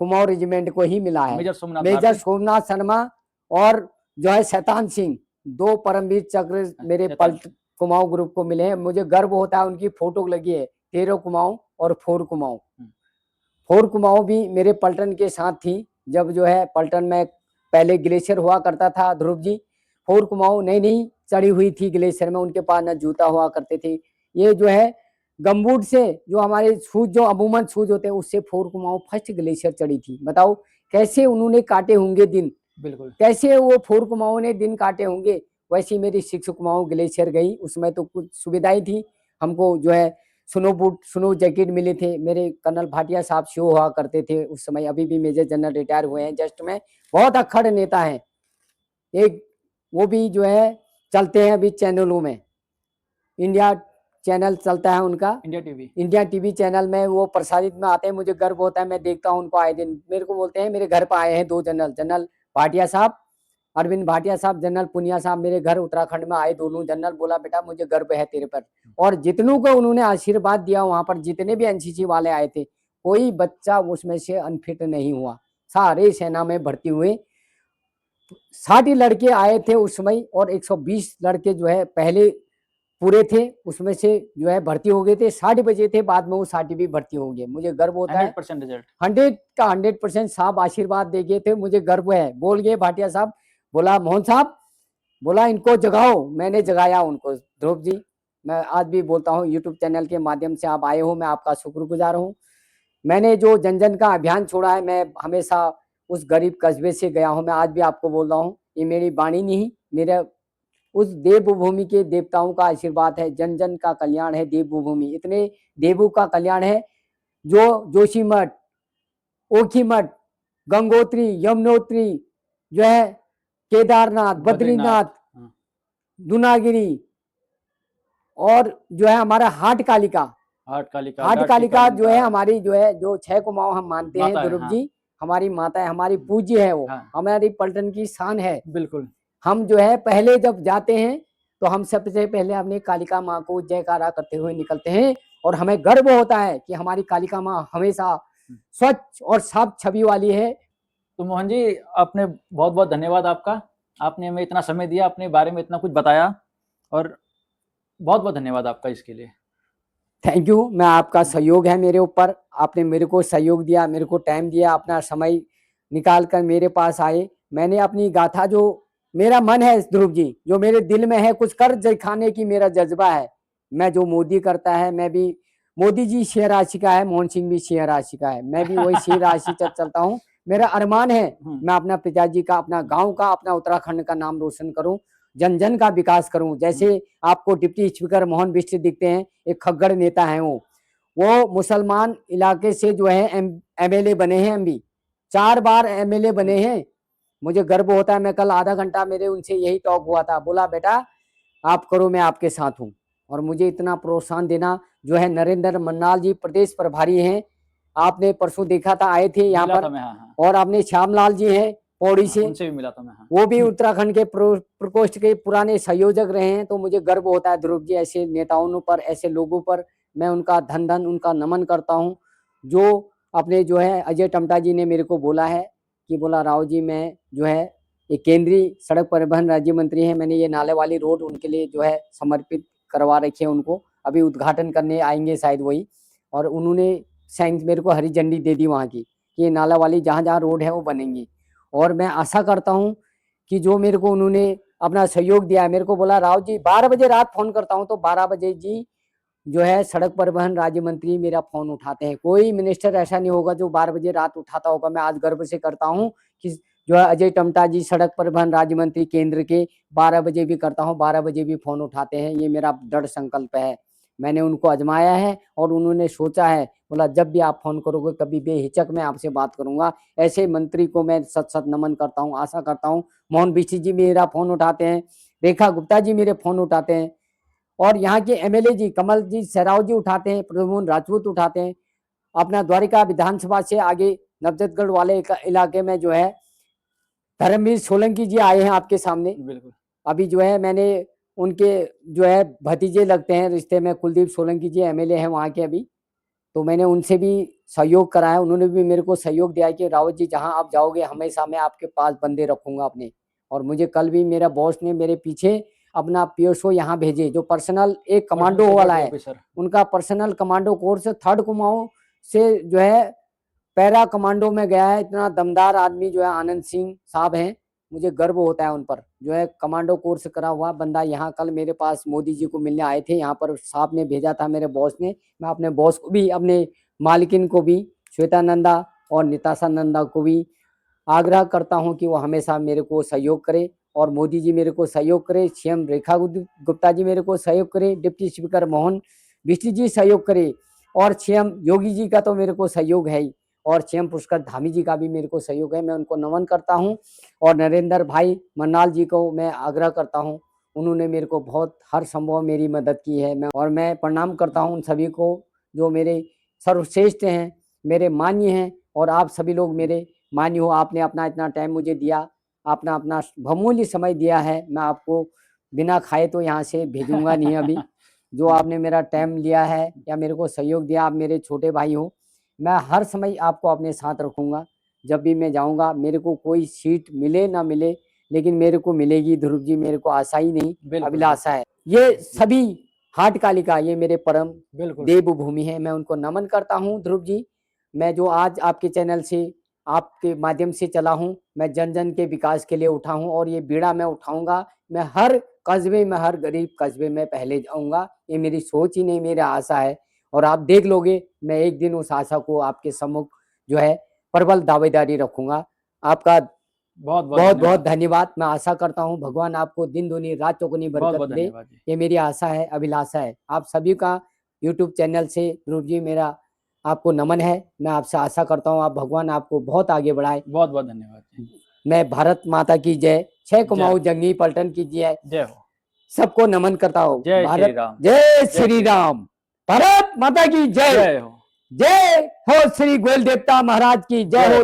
कुमाऊं रेजिमेंट को ही मिला है, मेजर सोमनाथ मेजर लाटे। सोमनाथ शर्मा और जो है शैतान सिंह, 2 परमवीर चक्र मेरे शैतान। कुमाऊं ग्रुप को मिले हैं। मुझे गर्व होता है, उनकी फोटो लगी है, 13 कुमाऊं और 4 कुमाऊं। 4 कुमाऊं भी मेरे पलटन के साथ थी, जब जो है पलटन में पहले ग्लेशियर हुआ करता था ध्रुव जी। 4 कुमाऊं नहीं चढ़ी हुई थी ग्लेशियर में, उनके पास न जूता हुआ करते थे। ये जो है गमबूट से, जो हमारे शूज जो अमूमन शूज होते हैं, उससे 4 कुमाऊं फर्स्ट ग्लेशियर चढ़ी थी। बताओ कैसे उन्होंने काटे होंगे दिन, बिल्कुल। कैसे वो 4 कुमाऊं ने दिन काटे होंगे। वैसी मेरी 6 कुमाऊं ग्लेशियर गई। उसमें तो कुछ सुविधाएं थी, हमको जो है स्नो बूट, स्नो जैकेट मिले थे। मेरे कर्नल भाटिया साहब शो हुआ करते थे उस समय, अभी भी मेजर जनरल रिटायर हुए हैं जस्ट में, बहुत अक्खड़ नेता हैं। एक वो भी जो है चलते हैं अभी चैनलों में, इंडिया चैनल चलता है उनका, India TV. India TV channel में वो प्रसारित में आते हैं। मुझे गर्व होता है, मैं देखता हूँ उनको आए दिन। मेरे को बोलते हैं, मेरे घर पर आए हैं 2 जनरल, जनरल भाटिया साहब, अरविंद भाटिया साहब, जनरल पुनिया साहब मेरे घर उत्तराखंड में आए दोनों जनरल। बोला बेटा मुझे गर्व है तेरे पर। और जितनों को उन्होंने आशीर्वाद दिया वहां पर, जितने भी एनसीसी वाले आए थे, कोई बच्चा उसमें से अनफिट नहीं हुआ, सारे सेना में भर्ती हुए। 60 लड़के आए थे उस समय, और 120 लड़के जो है पहले पूरे थे, उसमें से जो है भर्ती हो गए थे। 60 बचे थे, बाद में वो 60 भी भर्ती हो गए। मुझे गर्व होता है, 100% रिजल्ट। 100 का 100% साहब आशीर्वाद दे गए थे, मुझे गर्व है। बोल गए भाटिया साहब, बोला मोहन साहब, बोला इनको जगाओ। मैंने जगाया उनको। ध्रुव जी, मैं आज भी बोलता हूँ, यूट्यूब चैनल के माध्यम से आप आए हो, मैं आपका शुक्रगुजार हूँ। मैंने जो जन जन का अभियान छोड़ा है, मैं हमेशा उस गरीब कस्बे से गया हूँ। मैं आज भी आपको बोल रहा हूँ, ये मेरी वाणी नहीं, मेरे उस देवभूमि के देवताओं का आशीर्वाद है। जन जन का कल्याण है देवभूमि, इतने देवों का कल्याण है। जो जोशीमठ, ओखीमठ, गंगोत्री, यमुनोत्री, जो है केदारनाथ, बद्रीनाथ, हाँ। दुनागिरी, और जो है हमारा हाट कालिका, हाट कालिका, हाट डाट कालिका शिकारिन जो का है हमारी, जो है जो 6 कुमाऊं हम मानते हैं माता है, ध्रुव हाँ। जी, हमारी माता है, हमारी पूज्य है, वो हाँ। हमारी पलटन की शान है। बिल्कुल। हम जो है पहले जब जाते हैं तो हम सबसे पहले अपनी कालिका माँ को जयकारा करते हुए निकलते हैं, और हमें गर्व होता है कि हमारी कालिका माँ हमेशा स्वच्छ और साफ छवि वाली है। तो मोहन जी, आपने बहुत बहुत धन्यवाद आपका, आपने हमें इतना समय दिया, अपने बारे में इतना कुछ बताया, और बहुत बहुत धन्यवाद आपका इसके लिए। Thank you. मैं आपका सहयोग है मेरे ऊपर, आपने मेरे को सहयोग दिया, मेरे को टाइम दिया, अपना समय निकाल कर मेरे पास आए। मैंने अपनी गाथा, जो मेरा मन है ध्रुव जी, जो मेरे दिल में है, कुछ कर दिखाने की मेरा जज्बा है। मैं जो मोदी करता है, मैं भी, मोदी जी शेयर राशि का है, मोहन सिंह भी शेयर राशि का है, मैं भी वही शेयर राशि चलता हूँ। मेरा अरमान है मैं अपना पिताजी का, अपना गाँव का, अपना उत्तराखंड का नाम रोशन करूँ, जन जन का विकास करूं। जैसे आपको डिप्टी स्पीकर मोहन बिष्ट दिखते हैं, एक खग्गड़ नेता हैं वो मुसलमान इलाके से जो है एमएलए बने हैं, एमपी 4 बार एमएलए बने हैं। मुझे गर्व होता है। मैं कल आधा घंटा मेरे उनसे यही टॉक हुआ था, बोला बेटा आप करो, मैं आपके साथ हूँ। और मुझे इतना प्रोत्साहन देना, जो है नरेंद्र मन्नाल जी प्रदेश प्रभारी हैं, आपने परसों देखा था, आए थे यहाँ मिला पर। था मैं, हाँ हाँ, और आपने श्यामलाल जी हैं पौड़ी हाँ, से, उनसे भी मिला था मैं, हाँ। वो भी उत्तराखंड के प्रकोष्ठ के पुराने संयोजक रहे हैं। तो मुझे गर्व होता है ध्रुव जी, ऐसे नेताओं पर, ऐसे लोगों पर मैं उनका धन धन उनका नमन करता हूँ। जो अपने जो है अजय टमटा जी ने मेरे को बोला है कि बोला राव जी, मैं जो है ये केंद्रीय सड़क परिवहन राज्य मंत्री हैं, मैंने ये नाले वाली रोड उनके लिए जो है समर्पित करवा रखी है उनको, अभी उद्घाटन करने आएंगे शायद वही। और उन्होंने साइंस मेरे को हरी झंडी दे दी वहाँ की, कि ये नाला वाली जहाँ जहाँ रोड है वो बनेंगी। और मैं आशा करता हूँ कि जो मेरे को उन्होंने अपना सहयोग दिया है, मेरे को बोला राव जी 12 बजे रात फोन करता हूँ, तो 12 बजे जी जो है सड़क परिवहन राज्य मंत्री मेरा फोन उठाते हैं। कोई मिनिस्टर ऐसा नहीं होगा जो 12 बजे रात उठाता होगा। मैं आज गर्व से करता हूँ कि जो है अजय टमटा जी सड़क परिवहन राज्य मंत्री केंद्र के, 12 बजे भी करता हूँ, 12 बजे भी फोन उठाते हैं। ये मेरा दृढ़ संकल्प है। मैंने उनको आजमाया है और उन्होंने सोचा है, बोला जब भी आप फोन करोगे कभी बेहिचक मैं आपसे बात करूंगा। ऐसे मंत्री को मैं सत सत नमन करता हूँ। आशा करता हूँ मोहन बिष्ट जी मेरा फोन उठाते हैं, रेखा गुप्ता जी मेरे फोन उठाते हैं, और यहाँ के एमएलए जी कमल जी सहराव जी उठाते हैं, प्रद्युम्न राजपूत उठाते हैं। अपना द्वारिका विधानसभा से आगे नवजतगढ़ वाले इलाके में जो है धर्मवीर सोलंकी जी आए हैं आपके सामने। बिल्कुल। अभी जो है मैंने उनके जो है भतीजे लगते हैं रिश्ते में, कुलदीप सोलंकी जी एमएलए हैं वहाँ के अभी। तो मैंने उनसे भी सहयोग कराया, उन्होंने भी मेरे को सहयोग दिया कि रावत जी जहाँ आप जाओगे हमेशा मैं आपके पास बंदे रखूंगा अपने। और मुझे कल भी मेरा बॉस ने मेरे पीछे अपना पीएसओ यहाँ भेजे, जो पर्सनल एक कमांडो वाला है, उनका personal commando course 3rd Kumaon से जो है पैरा कमांडो में गया है। इतना दमदार आदमी जो है आनंद सिंह साहब हैं, मुझे गर्व होता है उन पर, जो है कमांडो कोर्स करा हुआ बंदा। यहाँ कल मेरे पास मोदी जी को मिलने आए थे, यहाँ पर साहब ने भेजा था मेरे बॉस ने। मैं अपने बॉस को भी, अपने मालकिन को भी, श्वेता नंदा और निताशा नंदा को भी आग्रह करता हूँ कि वो हमेशा मेरे को सहयोग करे, और मोदी जी मेरे को सहयोग करे, सीएम रेखा गुप्ता जी मेरे को सहयोग करे, डिप्टी स्पीकर मोहन बिष्ट जी सहयोग करे, और सीएम योगी जी का तो मेरे को सहयोग है ही, और सीएम पुष्कर धामी जी का भी मेरे को सहयोग है। मैं उनको नमन करता हूँ, और नरेंद्र भाई मन्नाल जी को मैं आग्रह करता हूँ, उन्होंने मेरे को बहुत हर संभव मेरी मदद की है। मैं प्रणाम करता हूँ उन सभी को जो मेरे सर्वश्रेष्ठ हैं, मेरे मान्य हैं, और आप सभी लोग मेरे मान्य हो। आपने अपना इतना टाइम मुझे दिया, अपना बहुमूल्य समय दिया है। मैं आपको बिना खाए तो यहाँ से भेजूंगा नहीं अभी। जो आपने मेरा टाइम लिया है या मेरे को सहयोग दिया, आप मेरे छोटे भाई हो। मैं हर समय आपको अपने साथ रखूंगा। जब भी मैं जाऊंगा, मेरे को कोई सीट मिले ना मिले, लेकिन मेरे को मिलेगी ध्रुव जी, मेरे को आशा ही नहीं अभिलाषा है। ये सभी हाट कालिका, ये मेरे परम देव भूमि है, मैं उनको नमन करता हूँ। ध्रुव जी, मैं जो आज आपके चैनल से, आपके माध्यम से चला हूँ, मैं जन जन के विकास के लिए उठा हूँ, और ये बीड़ा मैं उठाऊंगा। मैं हर कस्बे में, हर गरीब कस्बे में पहले जाऊंगा। ये मेरी सोच ही नहीं, मेरी आशा है, और आप देख लोगे मैं एक दिन उस आशा को आपके सम्मुख जो है प्रबल दावेदारी रखूंगा। आपका बहुत बहुत धन्यवाद। मैं आशा करता हूँ भगवान आपको दिन दुनी रात चौगुनी बरकत दे। ये मेरी आशा है, अभिलाषा है। आप सभी का यूट्यूब चैनल से ध्रुव जी मेरा आपको नमन है। मैं आपसे आशा करता हूँ आप भगवान आपको बहुत आगे बढ़ाए। बहुत बहुत धन्यवाद। मैं भारत माता की जय, 6 कुमाऊं जंगी पलटन की जय, जय हो। सबको नमन करता हूँ। जय भारत, श्री राम, जय श्री राम, भारत माता की जय, जय हो। जय हो श्री गोयल देवता महाराज की जय हो।